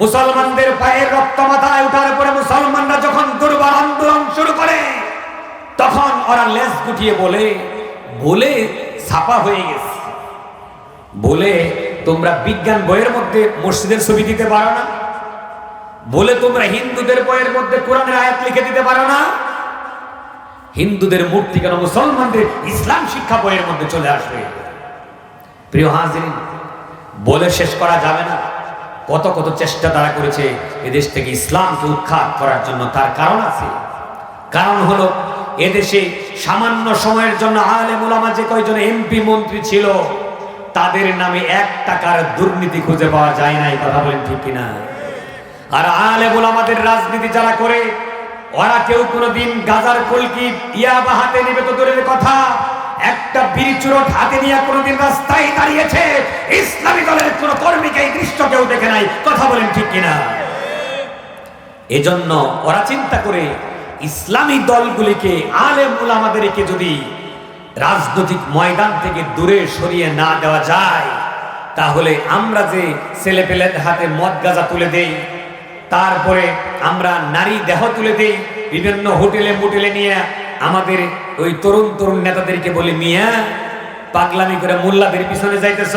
মুসলমানদের পায়ের রক্ত মাথায় উঠার পরে মুসলমানরা যখন দুর্বার আন্দোলন শুরু করে, তখন ওরা লেজ গুটিয়ে বলে ছাপা হয়ে গেছে, বলে তোমরা বিজ্ঞান বইয়ের মধ্যে মসজিদের ছবি দিতে পারো না, বলে তোমরা হিন্দুদের বইয়ের মধ্যে কোরআনের আয়াত লিখে দিতে পারো না। হিন্দুদের মূর্তি কেন মুসলমানদের ইসলাম শিক্ষা বইয়ের মধ্যে চলে আসবে? প্রিয় হাজিরিন, বলে শেষ করা যাবে না। কত কত চেষ্টা তারা করেছে এদেশ থেকে ইসলামকে উৎখাত করার জন্য। তার কারণ আছে। কারণ হলো এদেশে সামান্য সময়ের জন্য আলেম উলামা যে কয়জন এমপি মন্ত্রী ছিল, তাদের নামে 1 টাকার দুর্নীতি খুঁজে পাওয়া যায় না। এই কথা বলেন ঠিক কিনা? আর আলেম উলামাদের রাজনীতি যারা করে, ওরা কেউ কোনোদিন গাজার কলকি ইয়াবা হাতে নেবে তো দূরের কথা, একটা বিড়ি চুরট হাতে নিয়ে কোনোদিন রাস্তায় দাঁড়িয়েছে ইসলামী দলের কোন কর্মীকে এই দৃশ্য কেউ দেখে নাই। কথা বলেন ঠিক কিনা? এজন্য ওরা চিন্তা করে ইসলামী দলগুলিকে, আলেম উলামাদেরকে যদি রাজনৈতিক ময়দান থেকে দূরে সরিয়ে না দেওয়া যায়, তাহলে আমরা যে ছেলেপেলের হাতে মদ গাঁজা তুলে দেই, তারপরে আমরা নারী দেহ তুলে দেই, বিভিন্ন হোটেলে মোটেলে নিয়ে আমাদের ওই তরুণ নেতাদেরকে বলি, মিয়া পাগলামি করে মোল্লাদের পিছনে যাইতেছ,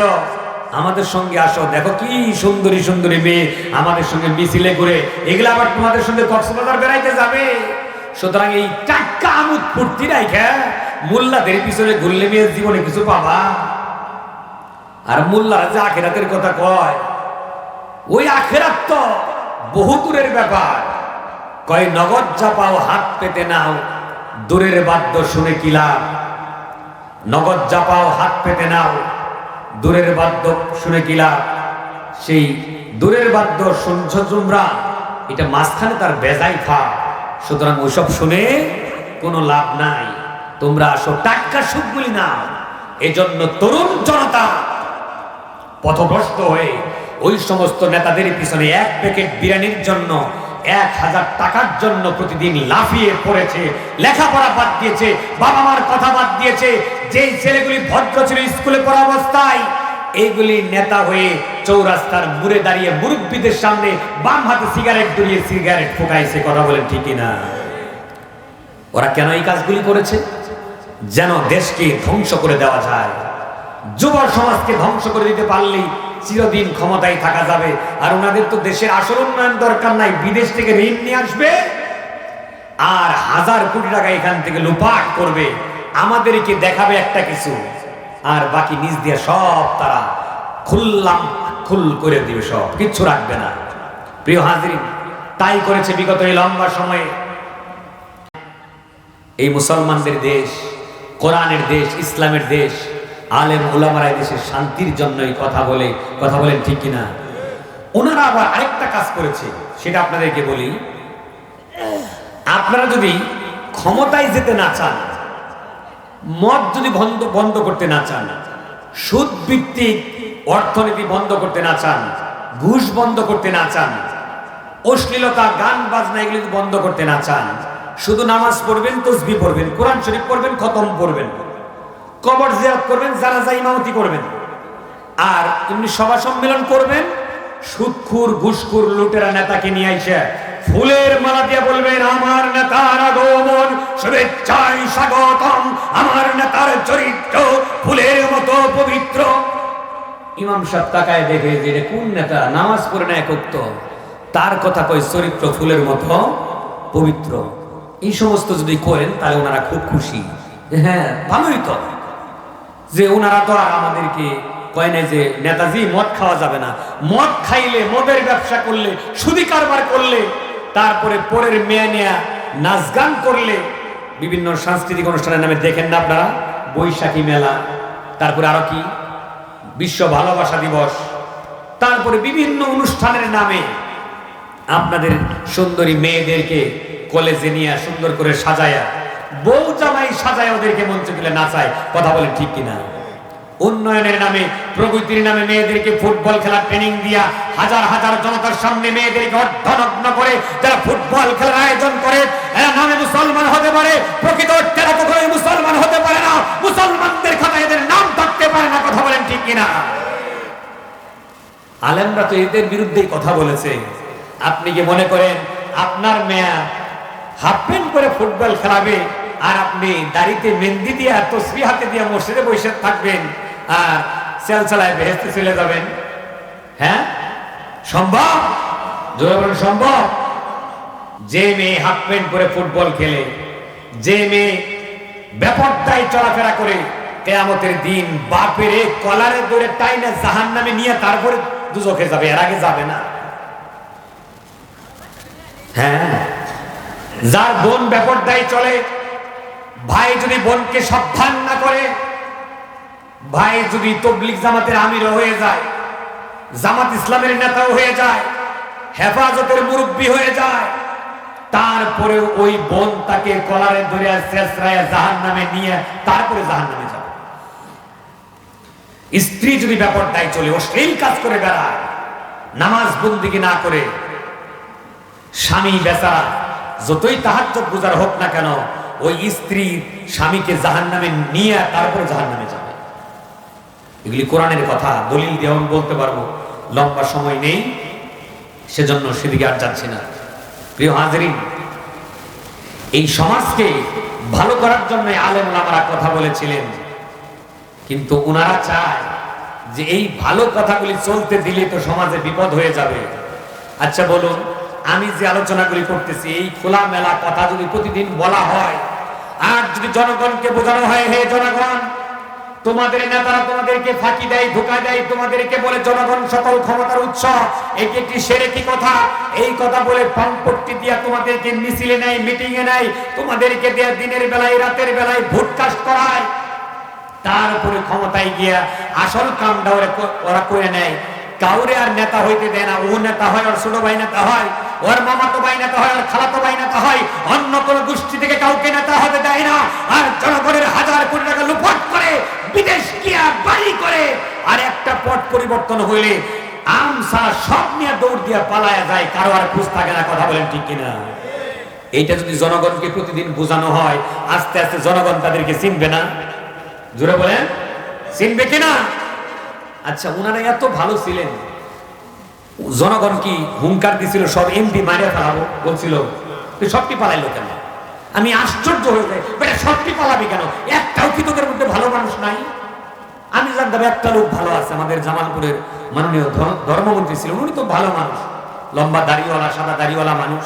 আমাদের সঙ্গে আসো, দেখো কি সুন্দরী সুন্দরী মেয়ে আমাদের সঙ্গে মিছিলে করে, এগুলা আবার তোমাদের সঙ্গে কক্সবাজার বেড়াইতে যাবে। সুতরাং এই টাটকা আমোদ ফুর্তি রাইখা মোল্লাদের পিছনে ঘুরলে মেয়ের জীবনে কিছু পাবা। আর মোল্লারা যে আখেরাতের কথা কয়, ওই আখেরাত তো বহু দূরের ব্যাপার। কয় নগদ যা পাও হাত পেতে নাও, দূরের বাদ্য শুনে কি লাভ। নগদ যা পাও হাত পেতে নাও, দূরের বাদ্য শুনে কি লাভ। সেই দূরের বাদ্য শুনছ তোমরা, এটা মাঝখানে তার বেজাই ফা। সুতরাং ওইসব শুনে কোনো লাভ নাই, তোমরা আসো টাটকা সুখগুলি নাও। এজন্য তরুণ জনতা পথভ্রষ্ট হয়ে ওই সমস্ত নেতাদের পিছনে 1 প্যাকেট বিরিয়ানির জন্য, 1000 টাকার জন্য প্রতিদিন লাফিয়ে পড়েছে। লেখাপড়া বাদ দিয়েছে, বাবা মার কথা বাদ দিয়েছে। যেই ছেলেগুলি ভদ্র ছিল স্কুলে পড়া অবস্থায়, এইগুলি নেতা হয়ে চৌরাস্তার মুড়ে দাঁড়িয়ে মুরব্বীদের সামনে বাম হাতে সিগারেট ধরিয়ে সিগারেট ফুটাইছে। কথা বলেন ঠিক না? ওরা কেন এই কাজগুলি করেছে? যেন দেশকে ধ্বংস করে দেওয়া যায়। যুব সমাজকে ধ্বংস করে দিতে পারলেই চিরদিন ক্ষমতায় থাকা যাবে। আর ওনাদের তো দেশের আসল উন্নয়ন দরকার নাই, বিদেশ থেকে ঋণ নিয়ে আসবে আর 1000 কোটি টাকা এখান থেকে লুপাট করবে, আমাদেরকে দেখাবে একটা কিছু, আর বাকি নিজ দিয়ে সব তারা খুল করে দিবে, সব কিচ্ছু রাখবে না। প্রিয় হাজিরিন, তাই করেছে বিগত এই লম্বা সময়ে এই মুসলমানদের দেশ, কোরআনের দেশ, ইসলামের দেশ, আলেম উলামারা দেশের শান্তির জন্যই কথা বলেন ঠিক কিনা? ওনারা আবার আরেকটা কাজ করেছে, সেটা আপনাদেরকে বলি। আপনারা যদি ক্ষমতায় যেতে না চান, মদ যদি বন্ধ করতে না চান, সুদ ভিত্তিক অর্থনীতি বন্ধ করতে না চান, ঘুষ বন্ধ করতে না চান, অশ্লীলতা, গান বাজনা এগুলি বন্ধ করতে না চান, শুধু নামাজ পড়বেন, তসবিহ পড়বেন, কোরআন শরীফ পড়বেন, খতম পড়বেন, কবর জিয়ারত করবেন, জানাজা ইমামতি করবেন, আর এমনি সভা সম্মেলন করবেন, সুদখোর ঘুষখোর লুটেরা নেতাকে নিয়ে এসে ফুলের মালা দিয়ে বলবেন, আমার নেতার আগমন শুভেচ্ছায় স্বাগতম, আমার নেতার চরিত্র ফুলের মতো পবিত্র। ইমাম সাহেব তাকায় দেখে যে এটা কোন নেতা, নামাজ পড়ে না একত্র, তার কথা কয় চরিত্র ফুলের মতো পবিত্র। এই সমস্ত যদি করেন তাহলে ওনারা খুব খুশি। হ্যাঁ, ভালোই তো, যে ওনারা তো আর আমাদেরকে কয় না যে নেতাজি মদ খাওয়া যাবে না, মদ খাইলে, মদের ব্যবসা করলে, সুদি কারবার করলে, তারপরে পরের মেয়ে নেয়া নাচ গান করলে, বিভিন্ন সাংস্কৃতিক অনুষ্ঠানের নামে দেখেন না আপনারা, বৈশাখী মেলা, তারপরে আরো কি বিশ্ব ভালোবাসা দিবস, তারপরে বিভিন্ন অনুষ্ঠানের নামে আপনাদের সুন্দরী মেয়েদেরকে কলেজে নিয়ে সুন্দর করে সাজায়া, বউ জামাই সাজায় ওদেরকে মঞ্চে তুলে নাচায়। কথা বলেন ঠিক কিনা? উন্নয়নের নামে, প্রগতির নামে মেয়েদেরকে ফুটবল খেলার ট্রেনিং দিয়া হাজার হাজার জনতার সামনে মেয়েদেরকে অর্ধনগ্ন করে যারা ফুটবল খেলার আয়োজন করে, এরা নামে মুসলমান হতে পারে, প্রকৃত অর্থেরা কখনোই মুসলমান হতে পারে না, মুসলমানদের খাতায় এদের নাম থাকতে পারে না। কথা বলেন ঠিক কিনা? আলেমরা তো এদের বিরুদ্ধেই কথা বলেছে। আপনি কি মনে করেন আপনার মেয়া হাফ প্যান্ট করে ফুটবল খেলাবে আর আপনি দাড়িতে মেহেন্দি দিয়ে তসবিহ হাতে দিয়ে মসজিদে বসে থাকবেন আর সেলসালায় বেহেশতে চলে যাবেন? হ্যাঁ, সম্ভব? জোরে বলেন সম্ভব? যে মেয়ে হাফ প্যান্ট করে ফুটবল খেলে, যে মেয়ে বেপরদায় চলাফেরা করে, কিয়ামতের দিন বাপের কলারে ধরে টাইনা জাহান্নামে নিয়ে তারপরে দুজখে যাবে, এর আগে যাবে না। হ্যাঁ, যার বোন বেপরদায় চলে, ভাই যদি বোনকে সাবধান না করে, ভাই যদি তবলিগ জামাতের আমির হয়ে যায়, জামাত ইসলামের নেতাও হয়ে যায়, হেফাজতের মুরব্বী হয়ে যায়, তারপরে ওই বোন তাকে কলারে ধরে শেষরায় জাহান্নামে নিয়ে তারপরে জাহান্নামে যাবে। স্ত্রী যদি বেপরদায় চলে, অশ্লীল কাজ করে বেড়ায়, নামাজ বন্দিগি না করে, স্বামী বেচারা যতই তাহাজ্জুদ গুজার হোক না কেন, ওই স্ত্রী স্বামীকে জাহান্নামে নিয়ে তারপরে জাহান্নামে যাবে। এগুলি কোরআনের কথা, দলিল দিয়ে আমি বলতে পারবো, লম্বা সময় নেই, সেজন্য সেদিকে আর যাচ্ছি না। প্রিয় হাজরিন, এই সমাজকে ভালো করার জন্য আলেম ওলামারা কথা বলেছিলেন, কিন্তু ওনারা চায় যে এই ভালো কথাগুলি চলতে দিলে তো সমাজে বিপদ হয়ে যাবে। আচ্ছা বলুন, আমি যে আলোচনাগুলি করতেছি, এই খোলামেলা কথা যদি প্রতিদিন বলা হয় আর যদি জনগণকে বোঝানো হয়, হে জনগণ, তোমাদের নেতারা তোমাদেরকে ফাঁকি দেয়, ধোঁকা দেয়, তোমাদেরকে বলে জনগণ সকল ক্ষমতার উৎস, এটি একটি শিরকি কথা, এই কথা বলে পাম্পট্টি দিয়া তোমাদেরকে মিছিলে নেয়, মিটিং এ নেয়, তোমাদেরকে দেয়া দিনের বেলায় রাতের বেলায় ভোটকাস্ট করায়, তারপরে ক্ষমতায় গিয়া আসল কামটা ওরা করে নেয়, কাউরে আর নেতা হইতে দেয় না। ও নেতা হয়, ওর ছোট ভাই নেতা হয়, ওর মামাতো ভাই নেতা হয়, ওর খালাতো ভাই নেতা হয়, অন্য কোন গোষ্ঠী থেকে কাউকে নেতা হতে দেয় না। আর জনগণের হাজার কোটি টাকা লুটপাট করে বিদেশ গিয়া বাড়ি করে, আর একটা পট পরিবর্তন হইলে আমসা সব নিয়ে দৌড় দিয়া পালায়া যায়, কারো আর খোঁজ থাকে না। কথা বলেন ঠিক কিনা? এইটা যদি জনগণকে প্রতিদিন বোঝানো হয়, আস্তে আস্তে জনগণ তাদেরকে চিনবে না? জোরে বলেন, চিনবে কিনা? আচ্ছা, উনারা এত ভালো ছিলেন, জনগণ কি হুঙ্কার দিছিল সব এমপি মারিয়া ফেলাবো বলছিল, সবটি পালাইলো কেন? আমি আশ্চর্য হয়ে যাই, সবটি পালাবি কেন? একটাও কি তোদের মধ্যে ভালো মানুষ নাই? আমি জানতাম একটা লোক ভালো আছে, আমাদের জামালপুরের মাননীয় ধর্মমন্ত্রী ছিলেন, উনি তো ভালো মানুষ, লম্বা দাড়িওয়ালা, সাদা দাড়িওয়ালা মানুষ,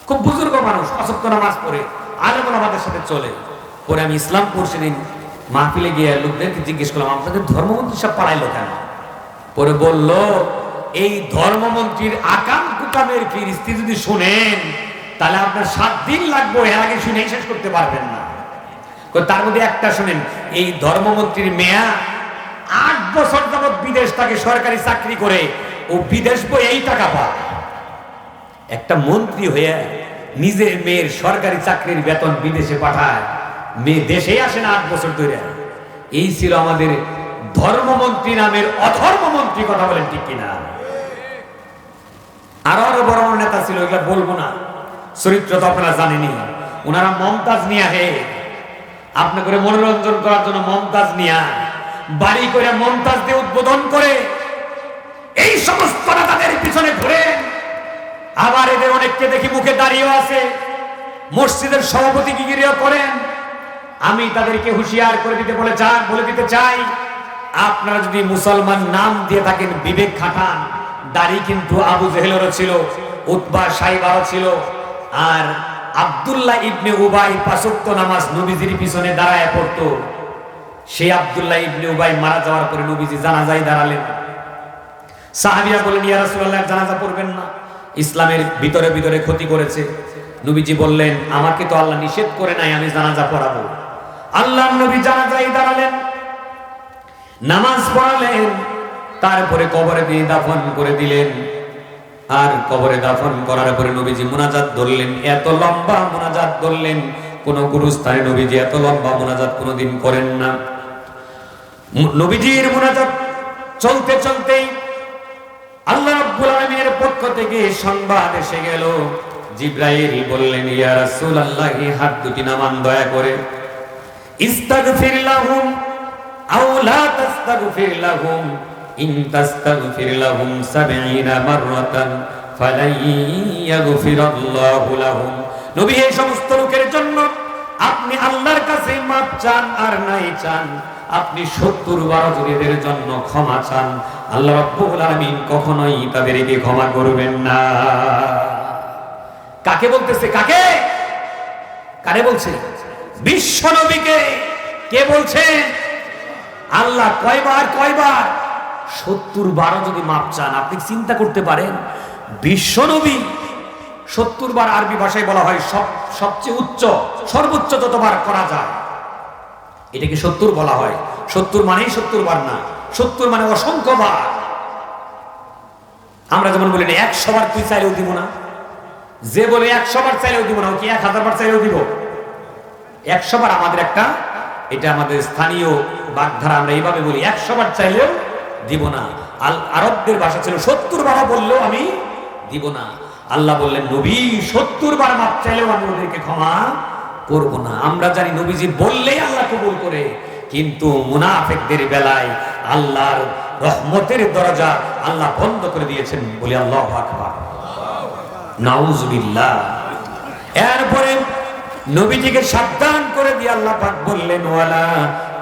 খুব বুজুর্গ মানুষ, পাঁচ ওয়াক্ত নামাজ পড়ে, আলেম আমাদের সাথে চলে। পরে আমি ইসলামপুর সেদিন মাহফিলে গিয়ে লোকদেরকে জিজ্ঞেস করলাম, আপনাদের ধর্মমন্ত্রী সব পালাইলো কেন? পরে বলল, এই ধর্মমন্ত্রীর আকাম কুকামের ফিরিস্তি যদি শুনেন তাহলে আপনার 7 দিন লাগবে, এর আগে শুনে শেষ করতে পারবেন না। তার মধ্যে একটা শুনেন, এই ধর্মমন্ত্রীর মেয়া 8 বছর যাবৎ বিদেশ থাকে সরকারি চাকরি করে, ও বিদেশ বই এই টাকা পায়। একটা মন্ত্রী হয়ে নিজের মেয়ের সরকারি চাকরির বেতন বিদেশে পাঠায়, মেয়ে দেশেই আসে না 8 বছর ধরে। এই ছিল আমাদের ধর্মমন্ত্রী নামের অধর্মমন্ত্রী। কথা বলেন ঠিক কিনা? আরো বড় নেতা ছিল, এগুলা বলবো না, চরিত্র তো আপনারা জানেনি। ওনারা মমতাজ নিয়া হে আপনাকে মনোরঞ্জন করার জন্য মমতাজ নিয়া বাড়ি করে মমতাজ দিয়ে উদ্বোধন করে এই সমস্ত নেতাদের পিছনে ঘুরে, আবার এদের অনেককে দেখি মুখে দাঁড়িয়েও আছে, মসজিদের সভাপতি গিরিও করেন। আমি তাদেরকে হুঁশিয়ার করে বলে দিতে চাই, আপনারা যদি মুসলমান নাম দিয়ে থাকেন, বিবেক খাটান। দাড়ি কিন্তু আবু জেহেলেরও ছিল, উতবা সাইবারও ছিল, আর আব্দুল্লাহ ইবনে উবাই 5 ওয়াক্ত নামাজ নবীজির পিছনে দাঁড়ায় পড়তো। সেই আব্দুল্লাহ ইবনে উবাই মারা যাওয়ার পরে নবীজি জানাজায় দাঁড়ালেন। সাহাবীরা বললেন, ইয়া রাসূলুল্লাহ, জানাজা পড়বেন না, ইসলামের ভিতরে ভিতরে ক্ষতি করেছে। নবীজি বললেন, আমাকে তো আল্লাহ নিষেধ করে নাই, আমি জানাজা পড়াবো। আল্লাহর নবী জানাজায় দাঁড়ালেন, নামাজ পড়ালেন, তারপরে কবরে দিয়ে দাফন করে দিলেন। আর কবরে দাফন করার পরে নবীজি মুনাজাত ধরলেন, এত লম্বা মুনাজাত ধরলেন, কোন গুরুস্থানে নবীজি এত লম্বা মুনাজাত কোনদিন করেন না। নবীজির মুনাজাত চলতে চলতেই আল্লাহ রাব্বুল আলামিনের পক্ষ থেকে সংবাদ এসে গেল। জিবরাইল বললেন, ইয়া রাসূলুল্লাহ, হাত দুটি নামান দয়া করে, ইস্তাগফির লাহুম আও লা তাস্তাগফির লাহুম, ইন তাস্তাগফির লাহুম 70 মাররাতান ফালাই ইয়াগফিরাল্লাহু লাহুম। নবী এই সমস্ত লোকের জন্য আপনি আল্লাহর কাছে মাপ চান আর নাই চান, আপনি 70 বার এদের জন্য ক্ষমা চান, আল্লাহ রাব্বুল আলামিন কখনোই তাদেরকে ক্ষমা করবেন না। কাকে বলতেছে? কাকে? কারে বলছে? বিশ্ব নবীকে। কে বলছেন? আল্লাহ। কয়বার? 70 বার যদি মাপ চান, আপনি চিন্তা করতে পারেন বিশ্ব নবী 70 বার, আরবি ভাষায় বলা হয় সবচেয়ে উচ্চ, সর্বোচ্চ যতবার করা যায় এটাকে 70 বলা হয়। 70 মানেই 70 বার না, 70 মানে অসংখ্য বার। আমরা যেমন বলি না 100 বার তুই চাইলেও দিব না, যে বলে 100 বার চাইলেও দিব না, ও কি 1000 বার চাইলেও দিব? 100 বার আমাদের একটা, এটা আমাদের স্থানীয় বাগধারা, আমরা এইভাবে বলি 100 বার চাইলেও দিব না। আরবদের ভাষা ছিল 70 বার বললেও আমি দিব না। আল্লাহ বললেন নবী 70 বার মাপ চাইলেও আমি ওদেরকে ক্ষমা করব না। আমরা জানি নবীজি বললেই আল্লাহ কবুল করে, কিন্তু মুনাফিকদের বেলায় আল্লাহর রহমতের দরজা আল্লাহ বন্ধ করে দিয়েছেন। বলি আল্লাহু আকবার, নাউজুবিল্লাহ। এরপরে নবীজিকে সাবধান করে দিয়ে আল্লাহ পাক বললেন ওয়ালা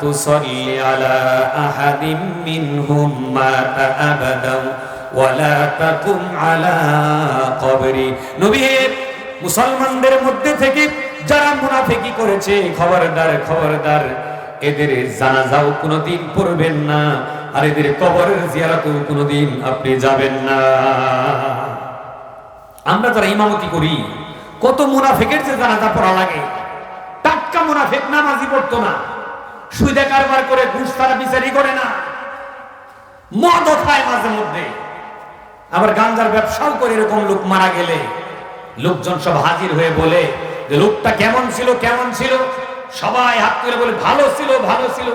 তুসাল্লি আলা আহাদিম মিনহুম মাতা আবাদা ওয়ালা তাকুম আলা কবরি। নবী মুসলমানদের মধ্যে থেকে যারা মুনাফিকি করেছে, খবরদার এদের জানাজাও কোনোদিন পড়বেন না, আর এদের কবরের জিয়ারতেও কোনোদিন আপনি যাবেন না। আমরা যারা ইমামতি করি, কত মুনাফিকের যে জানাজা পড়া লাগে। টাটকা মুনাফিক নামাজি পড়তো না, সুদে কারবার করে ঘুষ তারা বিচারি করে না, মদ খায় মাঝে মধ্যে, আবার গাঞ্জার ব্যবসাও করে। এরকম লোক মারা গেলে লোকজন সব হাজির হয়ে বলে যে লোকটা কেমন ছিল, সবাই হাত তুলে বলে ভালো ছিল।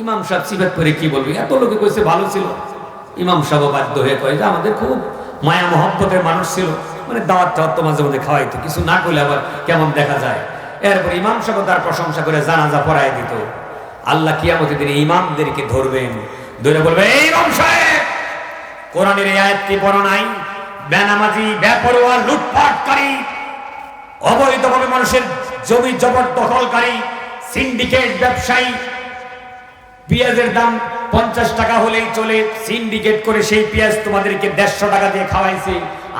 ইমাম সাহেব সিফাত করে কি বলবে? এত লোকে কইছে ভালো ছিল। ইমাম সাহেব বাধ্য হয়ে কয় যে আমাদের খুব মায়া মহব্বতের মানুষ ছিল, মানে দাওয়াত তো মাঝে মধ্যে খাওয়াইতো, কিছু না করলে আবার কেমন দেখা যায়। এরপর ইমাম সাহেব তার প্রশংসা করে জানাজা পড়ায় দিত। আল্লাহ কিয়ামতের দিনে ইমামদেরকে ধরবেন, ধরে বলবে এই ইমাম সাহেব কোরআনের এই আয়াতটি পড়ো নাই? বেনামাজি, বেপরোয়া, লুটপাটকারী, অবৈধভাবে মানুষের জমি জবরদখলকারী, সিন্ডিকেট ব্যবসায়ী, পেঁয়াজের দাম 50 টাকা হলেই চলে, সিন্ডিকেট করে সেই পেঁয়াজ তোমাদেরকে 150 টাকা দিয়ে খাওয়াইছে।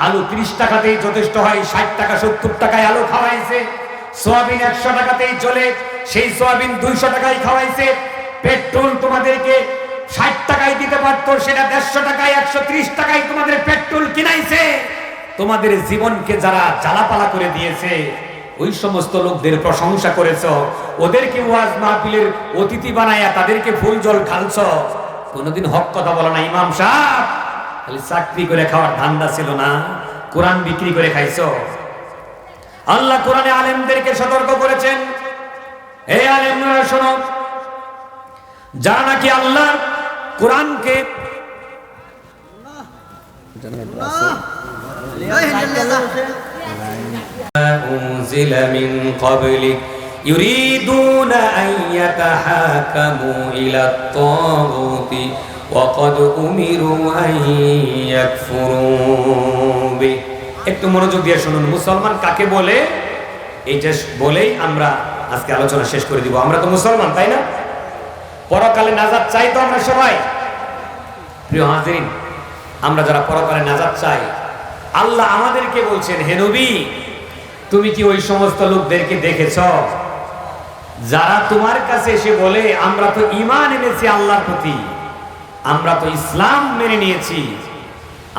আলু 30 টাকাতেই যথেষ্ট হয়, 60 টাকা 70 টাকায় আলু খাওয়াইছে। সোয়াবিন 100 টাকাতেই চলে, সেই সোয়াবিন 200 টাকায় খাওয়াইছে। পেট্রোল তোমাদেরকে 60 টাকায় দিতে পারতো, সেটা 150 টাকায় 130 টাকায় তোমাদের পেট্রোল কিনাইছে। তোমাদের জীবনকে যারা জ্বালাপালা করে দিয়েছে, ওই সমস্ত লোকদের প্রশংসা করেছ, ওদেরকে ওয়াজ মাহফিলের অতিথি বানায়া তাদেরকে ফুল জল খালছ, কোনোদিন হক কথা বলো না। ইমাম সাহেব খালি চাকরি করে খাওয়ার ধান্দা ছিল না, কোরআন বিক্রি করে খাইছো। আল্লাহ কোরআনে আলেমদেরকে সতর্ক করেছেন, হে আলেমরা শোনো, যারা নাকি আল্লাহ কোরআনকে أنزل من قبلك يريدون أن يتحاكموا إلى الطاغوت وقد أمروا أن يكفروا به। একটু মনোযোগ দিয়ে শুনুন, মুসলমান কাকে বলে এইটা বলেই আমরা আজকে আলোচনা শেষ করে দিব। আমরা তো মুসলমান, তাই না? পরকালে নাজাত চাই তো আমরা সবাই। প্রিয় হাজিরিন, আমরা যারা পরকালে নাজাত চাই, আল্লাহ আমাদেরকে বলছেন, হে নবী তুমি কি ওই সমস্ত লোকদেরকে দেখেছ যারা তোমার কাছে এসে বলে আমরা তো ঈমান এনেছি আল্লাহর প্রতি, আমরা তো ইসলাম মেনে নিয়েছি,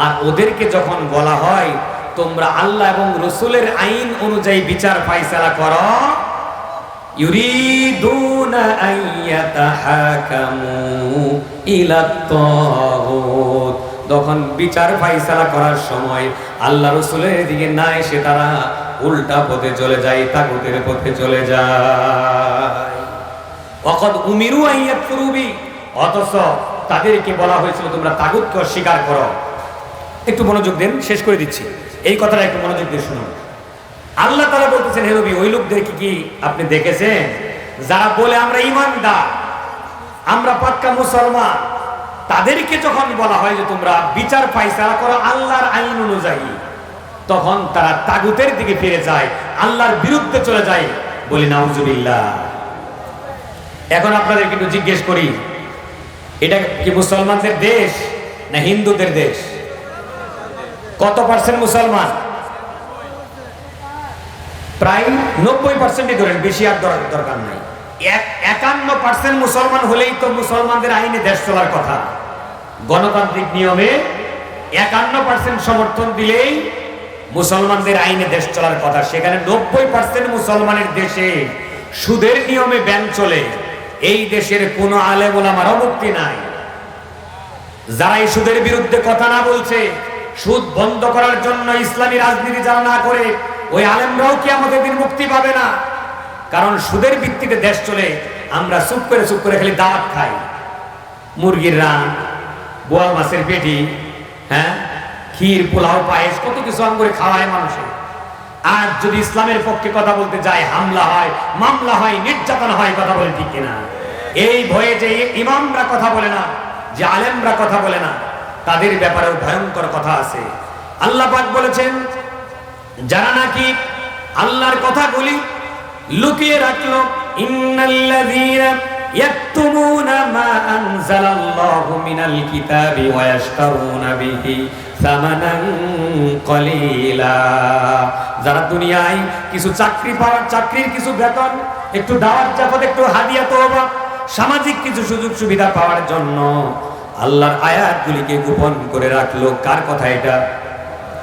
আর ওদেরকে যখন বলা হয় তোমরা আল্লাহ এবং রাসূলের আইন অনুযায়ী বিচার ফায়সালা করো, ইউরিদুনা আইয়াতাহাকামু ইলাত তাগুত, তখন বিচার ফায়সালা করার সময় আল্লাহ রাসূলের দিকে না এসে তারা উল্টা পথে চলে যায়, তাগুতের পথে চলে যায়। ওয়াকাদ উমিরু আইয়াকফুরু বি, অথচ তাদেরকে বলা হয়েছিল তোমরা তাগুতকে অস্বীকার করো। একটু মনোযোগ দেন, শেষ করে দিচ্ছি এই কথাটা, একটু মনোযোগ দিয়ে শুনুন। আল্লাহ তাআলা বলতেছেন, হে নবী ওই লোকদেরকে কি আপনি দেখেছেন যারা বলে আমরা ঈমানদার, আমরা পাক্কা মুসলমান, তাদেরকে যখন বলা হয় যে তোমরা বিচার ফায়সালা করো আল্লাহর আইন অনুযায়ী, তখন তারা তাগুতের দিকে ফিরে যায়, আল্লাহর বিরুদ্ধে চলে যায়। বলি নাউজুবিল্লাহ। এখন আপনাদেরকে একটু জিজ্ঞেস করি, এটা কি মুসলমানদের দেশ না হিন্দুদের দেশ? কত পার্সেন্ট মুসলমান? প্রায় 90% ধরেন, বেশি আর দরকার নাই। 51% মুসলমান হলেই তো মুসলমানদের আইনে দেশ চলার কথা। গণতান্ত্রিক নিয়মে 51% সমর্থন দিলেই মুসলমানদের আইনে দেশ চলার কথা। সেখানে 90% মুসলমানের দেশে সুদের নিয়মে ব্যাংক চলে। এই দেশের কোনো আলেম ওলামার মুক্তি নাই। যারা এই সুদের বিরুদ্ধে কথা না বলছে, সুদ বন্ধ করার জন্য ইসলামী রাজনীতি যারা না করে, ওই আলেমরাও কি আমাদের দিন মুক্তি পাবে না? কারণ সুদের ভিত্তিতে দেশ চলে। আমরা চুপ করে খালি দাওয়াত খাই, মুরগির রান, বোয়াল মাছের পেটি, হ্যাঁ, ক্ষীর, পোলাও, পায়েস, কত কিছু আম করে খাওয়ায় মানুষের। আর যদি ইসলামের পক্ষে কথা বলতে যায়, হামলা হয়, মামলা হয়, নির্যাতন হয়। কথা বলে ঠিক কিনা? এই ভয়ে যে ইমামরা কথা বলে না, যে আলেমরা কথা বলে না, তাদের ব্যাপারেও ভয়ঙ্কর কথা আছে। আল্লাহ পাক বলেছেন, যারা নাকি আল্লাহর কথাগুলি লুকিয়ে রাখলো, ইন্নাল্লাযীনা ইয়াকতুমুনা মা আনজালাল্লাহু মিনাল কিতাবি ওয়া ইয়াশতারুনা বিহি সামানান কলিলা। যারা দুনিয়ায় কিছু চাকরি পাওয়ার, চাকরির কিছু বেতন, একটু দাওয়াত জাকাত, একটু হাদিয়া তওবা, সামাজিক কিছু সুযোগ সুবিধা পাওয়ার জন্য আল্লাহর আয়াতগুলিকে গোপন করে রাখলো। কার কথা এটা?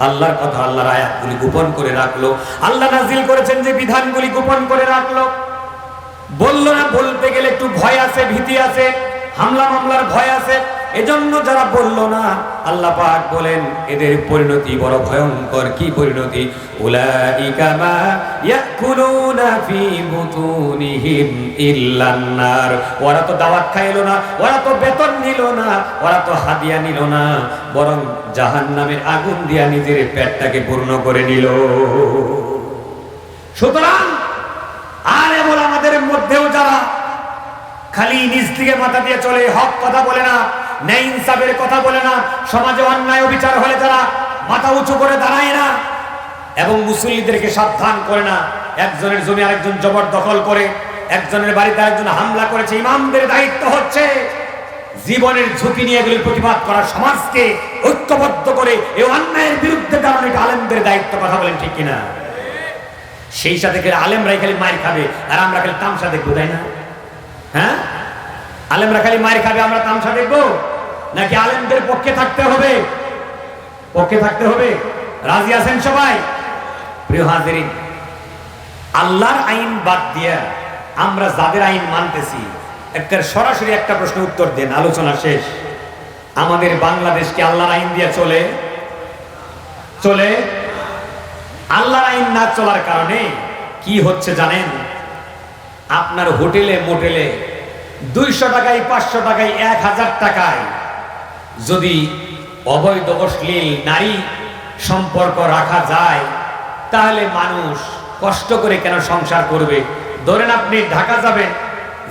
আল্লাহর কথা। আল্লাহর আয়াতগুলি গোপন করে রাখলো। আল্লাহ নাজিল করেছেন যে বিধানগুলি গোপন করে রাখলো। বললো না, বলতে গেলে একটু ভয় আছে, ভীতি আছে, হামলা মামলার ভয় আছে, এজন্য যারা বললো না, আল্লাহ পাক বলেন এদের পরিণতি বড় ভয়ঙ্কর। কি পরিণতি? উলাইকা মা ইয়াকুলুনা ফি বুতুনিহিম ইল্লান নার। ওরা তো দাওয়াত খাইলো না, ওরা তো বেতন নিল না, ওরা তো হাদিয়া নিল না, বরং জাহান্নামের আগুন দিয়া নিজের পেটটাকে পূর্ণ করে নিল। সুতরাং আলেম ওলামাদের মধ্যেও যারা খালি নিজ দিকে মাথা দিয়ে চলে, হক কথা বলে না, ন্যায় ইনসাফের কথা বলে না, সমাজে অন্যায় বিচার হলে যারা মাথা উঁচু করে দাঁড়ায় না এবং মুসল্লিদেরকে সাবধান করে না, একজনের জমি আরেকজন জবরদখল করে, একজনের বাড়িতে আরেকজন হামলা করেছে, ইমামদের দায়িত্ব হচ্ছে জীবনের ঝুঁকি নিয়ে এগুলির প্রতিবাদ করা, সমাজকে ঐক্যবদ্ধ করে এই অন্যায়ের বিরুদ্ধে দাঁড়ানো, এটা আলেমদের দায়িত্ব। কথা বলেন ঠিক কিনা? সেই সাথে আলেমরাই খালি মায়ের খাবে আর আমরা খালি তামসা দেখবো, তাই না? হ্যাঁ, আলেমরা খালি মায়ের খাবে, আমরা তামসা দেখবো? নাকি আলেমদের পক্ষে থাকতে হবে? পক্ষে থাকতে হবে। রাজি আছেন সবাই? প্রিয় হাজিরিন, আল্লাহর আইন বাদ দিয়ে আমরা যাদের আইন মানতেছি, একটা সরাসরি একটা প্রশ্ন উত্তর দেন, আলোচনা শেষ। আমাদের বাংলাদেশ কি আল্লাহর আইন দিয়ে চলে? চলে? আল্লাহর আইন না চলার কারণে কি হচ্ছে জানেন? আপনার হোটেলে মোটেলে 200 টাকায়, 500 টাকায়, 1000 টাকায় যদি অবৈধ অশ্লীল নারী সম্পর্ক রাখা যায়, তাহলে মানুষ কষ্ট করে কেন সংসার করবে? ধরেন আপনি ঢাকা যাবেন,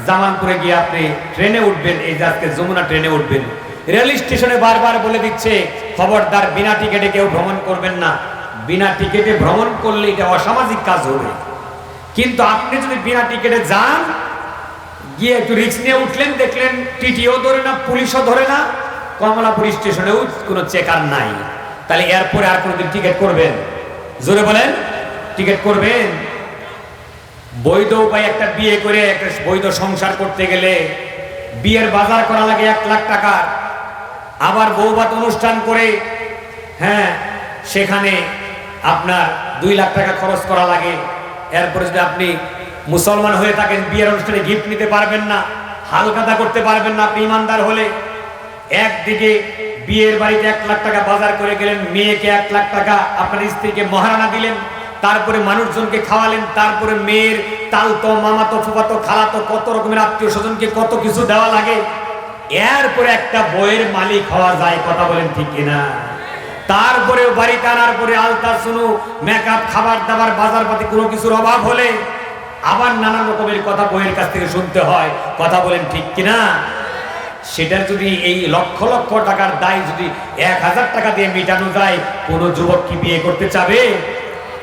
জামালপুরে গিয়ে আপনি ট্রেনে উঠবেন, এই যে আজকে যমুনা ট্রেনে উঠবেন, রেল স্টেশনে বারবার বলে দিচ্ছে খবরদার বিনা টিকিটে কেউ ভ্রমণ করবেন না। বিনা টিকিটে ভ্রমণ করলে এটা অসামাজিক কাজ হবে। কিন্তু আপনি যদি বিনা টিকিটে যান, গিয়ে একটু রিস্ক নিয়ে উঠলেন, দেখলেন টিটিও ধরে না, পুলিশও ধরে না, কমলাপুর স্টেশনেও কোনো চেকার নাই, তাহলে এরপরে আর কোনোদিন টিকিট করবেন? জোরে বলেন, টিকিট করবেন? বৈধ উপায় একটা বিয়ে করে একটা বৈধ সংসার করতে গেলে বিয়ের বাজার করা লাগে 1 লাখ টাকা, আবার বৌভাত অনুষ্ঠান করে, হ্যাঁ, সেখানে আপনার 2 লাখ টাকা খরচ করা লাগে। এরপরে যদি আপনি মুসলমান হয়ে থাকেন, বিয়ের অনুষ্ঠানে গিফট নিতে পারবেন না, হালখাতা করতে পারবেন না আপনি ইমানদার হলে। একদিকে বিয়ের বাড়িতে 1 লাখ টাকা বাজার করে গেলেন, মেয়েকে 1 লাখ টাকা, আপনার স্ত্রীকে মহারানা দিলেন, তারপরে মানুষজনকে খাওয়ালেন, তারপরে মেয়ের তালতো, মামাতো, ফুফাতো, খালাতো, কত রকমের আত্মীয় স্বজনকে কত কিছু দেওয়া লাগে। এরপরে একটা বইয়ের মালিক হওয়া যায়। কথা বলেন ঠিক কিনা? তারপরেও বাড়িতে আনার পরে আলতা, শুনু, মেকআপ, খাবার দাবার, বাজারপাতি কোনো কিছুর অভাব হলে আবার নানান রকমের কথা বইয়ের কাছ থেকে শুনতে হয়। কথা বলেন ঠিক কিনা? সেটার যদি এই লক্ষ লক্ষ টাকার দায় যদি 1000 টাকা দিয়ে মেটানো যায়, কোন যুবক কি বিয়ে করতে চাবে?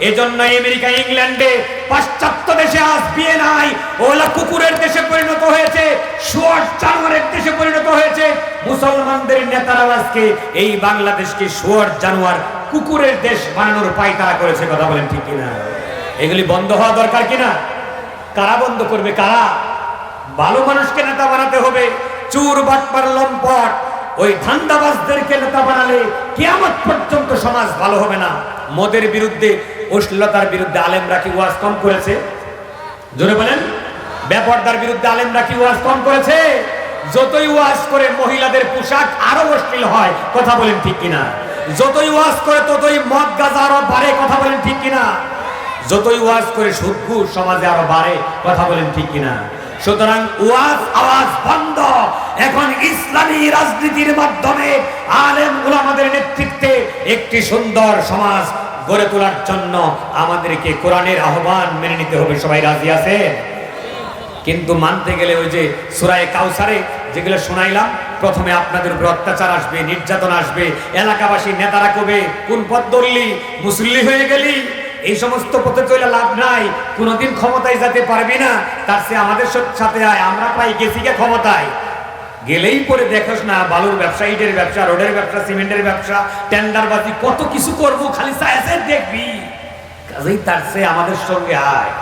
এজন্য আমেরিকা, ইংল্যান্ডে, পাশ্চাত্য দেশে আজ বিয়ে নাই, ওলা কুকুরের দেশে পরিণত হয়েছে, শুয়োর জানোয়ারের দেশে পরিণত হয়েছে। মুসলমানদের নেতারা আজকে এই বাংলাদেশকে শুয়োর জানোয়ার কুকুরের দেশ বানানোর পায়তারা করেছে। কথা বলেন ঠিক কিনা? এগুলি বন্ধ হওয়া দরকার কিনা? কারা বন্ধ করবে? কারা? ভালো মানুষকে নেতা বানাতে হবে। চুর, বাটপার, লম্পট, ওই ধান্দাবাজদেরকে নেতা বানালে কিয়ামত পর্যন্ত সমাজ ভালো হবে না। মদের বিরুদ্ধে, অশ্লীলতার বিরুদ্ধে আলেমরা কি ওয়াজ কম করেছে? জোরে বলেন। বেপরদার বিরুদ্ধে আলেমরা কি ওয়াজ কম করেছে? যতই ওয়াজ করে মহিলাদের পোশাক আরো অশ্লীল হয়। কথা বলেন ঠিক কিনা? যতই ওয়াজ করে ততই মদ গাঁজা আরো বাড়ে। কথা বলেন ঠিক কিনা? যতই ওয়াজ করে সুদ ঘুষ সমাজে আরো বাড়ে। কথা বলেন ঠিক কিনা? সুতরাং ওয়াজ আওয়াজ বন্ধ। এখন ইসলামী রাজনীতির মাধ্যমে আলেম উলামাদের নেতৃত্বে একটি সুন্দর সমাজ গড়ে তোলার জন্য আমাদেরকে কোরআনের আহ্বান মেনে নিতে হবে। সবাই রাজি আছে? কিন্তু মানতে গেলে ওই যে সূরা কাউসারে যেগুলো শোনাইলাম, প্রথমে আপনাদের উপর অত্যাচার আসবে, নির্যাতন আসবে, এলাকাবাসী নেতারা কবে কোন পথ ধরলি, মুসল্লি হয়ে গেলি, এই সমস্ত পথে চলে লাভ নাই, কোনোদিন ক্ষমতায় যেতে পারবি না, তার চেয়ে আমাদের সাথে আয়, আমরা প্রায় গেছি গে ক্ষমতায়। গেলেই পরে দেখোস না বালুর ব্যবসা, ইটের ব্যবসা, রোডের ব্যবসা, সিমেন্টের ব্যবসা, টেন্ডারবাজি, কত কিছু করবো, খালি চাইছে দেখবি। কাজেই তার চেয়ে আমাদের সঙ্গে আয়।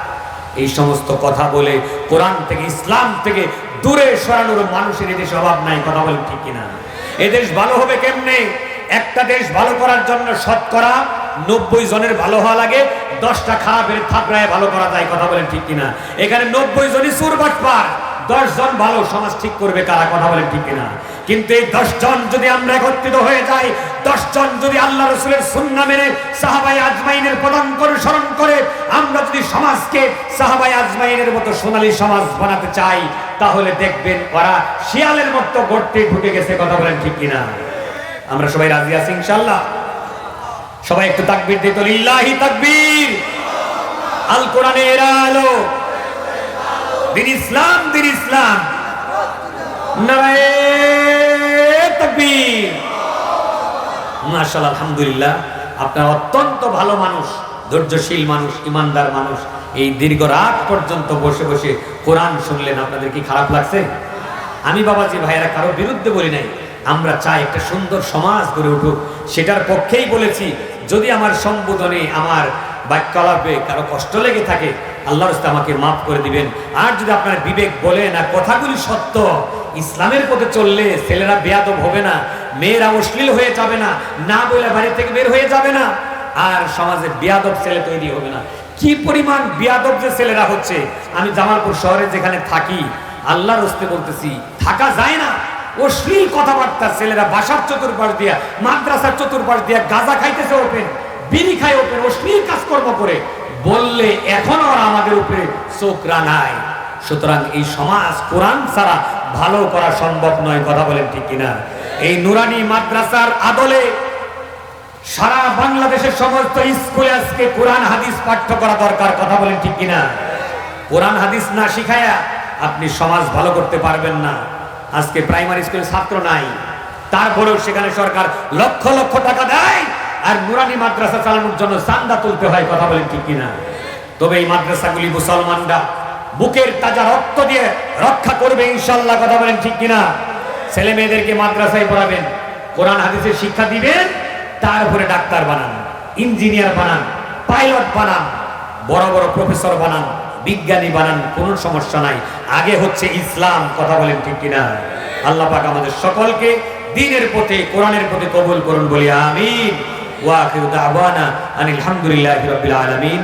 এই সমস্ত কথা বলে কোরআন থেকে, ইসলাম থেকে দূরে সরানোর মানুষের এদেশে অভাব নাই। কথা বলেন ঠিক কিনা? এদেশ ভালো হবে কেমনে? একটা দেশ ভালো করার জন্য শতকরা 90 জনের ভালো হওয়া লাগে, 10টা খারাপের থাপড়ায় ভালো করা যায়। কথা বলেন ঠিক কিনা? এখানে 90 জনই চোর বাটপার, 10 জন ভালো সমাজ ঠিক করবে কারা? কথা বলেন ঠিক কিনা? কিন্তু এই 10 জন যদি আমরা একত্রিত হয়ে যাই, 10 জন যদি আল্লাহ রাসূলের সুন্নাহ মেনে সাহাবায়ে আজমাইনের পদাঙ্ক অনুসরণ করে আমরা যদি সমাজকে সাহাবায়ে আজমাইনের মতো সোনালী সমাজ বানাতে চাই, তাহলে দেখবেন ওরা শিয়ালের মতো গর্তে ঢুকে গেছে। কথা বলেন ঠিক কিনা? আমরা সবাই রাজি আছি ইনশাআল্লাহ? সবাই একটু তাকবীর দিতে, লিল্লাহি তাকবীর। আল কোরআনের আলো, দিন ইসলাম, দিন ইসলাম, নারায়ে তাকবীর। মাশাআল্লাহ, আলহামদুলিল্লাহ। আপনারা অত্যন্ত ভালো মানুষ, ধৈর্যশীল মানুষ, ইমানদার মানুষ। এই দীর্ঘ রাত পর্যন্ত বসে বসে কোরআন শুনলেন, আপনাদের কি খারাপ লাগছে? আমি বাবাজি ভাইয়েরা কারো বিরুদ্ধে বলি নাই, আমরা চাই একটা সুন্দর সমাজ গড়ে উঠুক, সেটার পক্ষেই বলেছি। যদি আমার সম্বোধনে, আমার বাক্যালাপে কারো কষ্ট লেগে থাকে, আল্লাহর রাস্তায় আমাকে মাফ করে দিবেন। আর যদি আপনার বিবেক বলে না কথাগুলি সত্য, ইসলামের পথে চললে ছেলেরা বেয়াদব হবে না, মেয়েরা অশ্লীল হয়ে যাবে না, না বলে বাড়ি থেকে বের হয়ে যাবে না, আর সমাজে বেয়াদব ছেলে তৈরি হবে না। কি পরিমাণ বেয়াদব যে ছেলেরা হচ্ছে! আমি জামালপুর শহরে যেখানে থাকি, আল্লাহর রাস্তায় বলতেছি, থাকা যায় না। অশ্লীল কথাবার্তা ছেলেরা বাসার চতুর্পাশ দিয়া, মাদ্রাসার চতুর্পাশ দিয়া গাঁজা খাইতেছে ওপেন, বিড়ি খায় ওপেন, অশ্লীল কাজকর্ম করে, বললে এখনো আর আমাদের উপরে চোখ রাঙায়। সুতরাং এই সমাজ কোরআন ছাড়া ভালো করা সম্ভব নয়। কথা বলেন ঠিক কিনা? এই নুরানি মাদ্রাসার আদলে সারা বাংলাদেশের সমস্ত স্কুলে আজকে কোরআন হাদিস পাঠ্য করা দরকার। কথা বলেন ঠিক কিনা? কোরআন হাদিস না শিখায়া আপনি সমাজ ভালো করতে পারবেন না। আজকে প্রাইমারি স্কুলে ছাত্র নাই, তারপরেও সেখানে সরকার লক্ষ লক্ষ টাকা দেয়, আর নুরানি মাদ্রাসা চালানোর জন্য চাঁদা তুলতে হয়। কথা বলেন ঠিক কিনা? তবে এই মাদ্রাসাগুলি মুসলমানরা বুকের তাজা রক্ত দিয়ে রক্ষা করবে ইনশাআল্লাহ। কথা বলেন ঠিক কিনা? ছেলে মেয়েদেরকে মাদ্রাসায় পড়াবেন, কোরআন হাদিসের শিক্ষা দিবেন, তারপরে ডাক্তার বানান, ইঞ্জিনিয়ার বানান, পাইলট বানান, বড় বড় প্রফেসর বানান, বিজ্ঞানী বানান, কোনো সমস্যা নাই। আগে হচ্ছে ইসলাম। কথা বলেন ঠিক কিনা? আল্লাহ পাক আমাদের সকলকে দ্বীনের পথে, কোরআনের পথে কবুল করুন বলি আমিন। ওয়া আখিরু দাওয়ানা আনিল হামদুলিল্লাহি রাব্বিল আলামিন।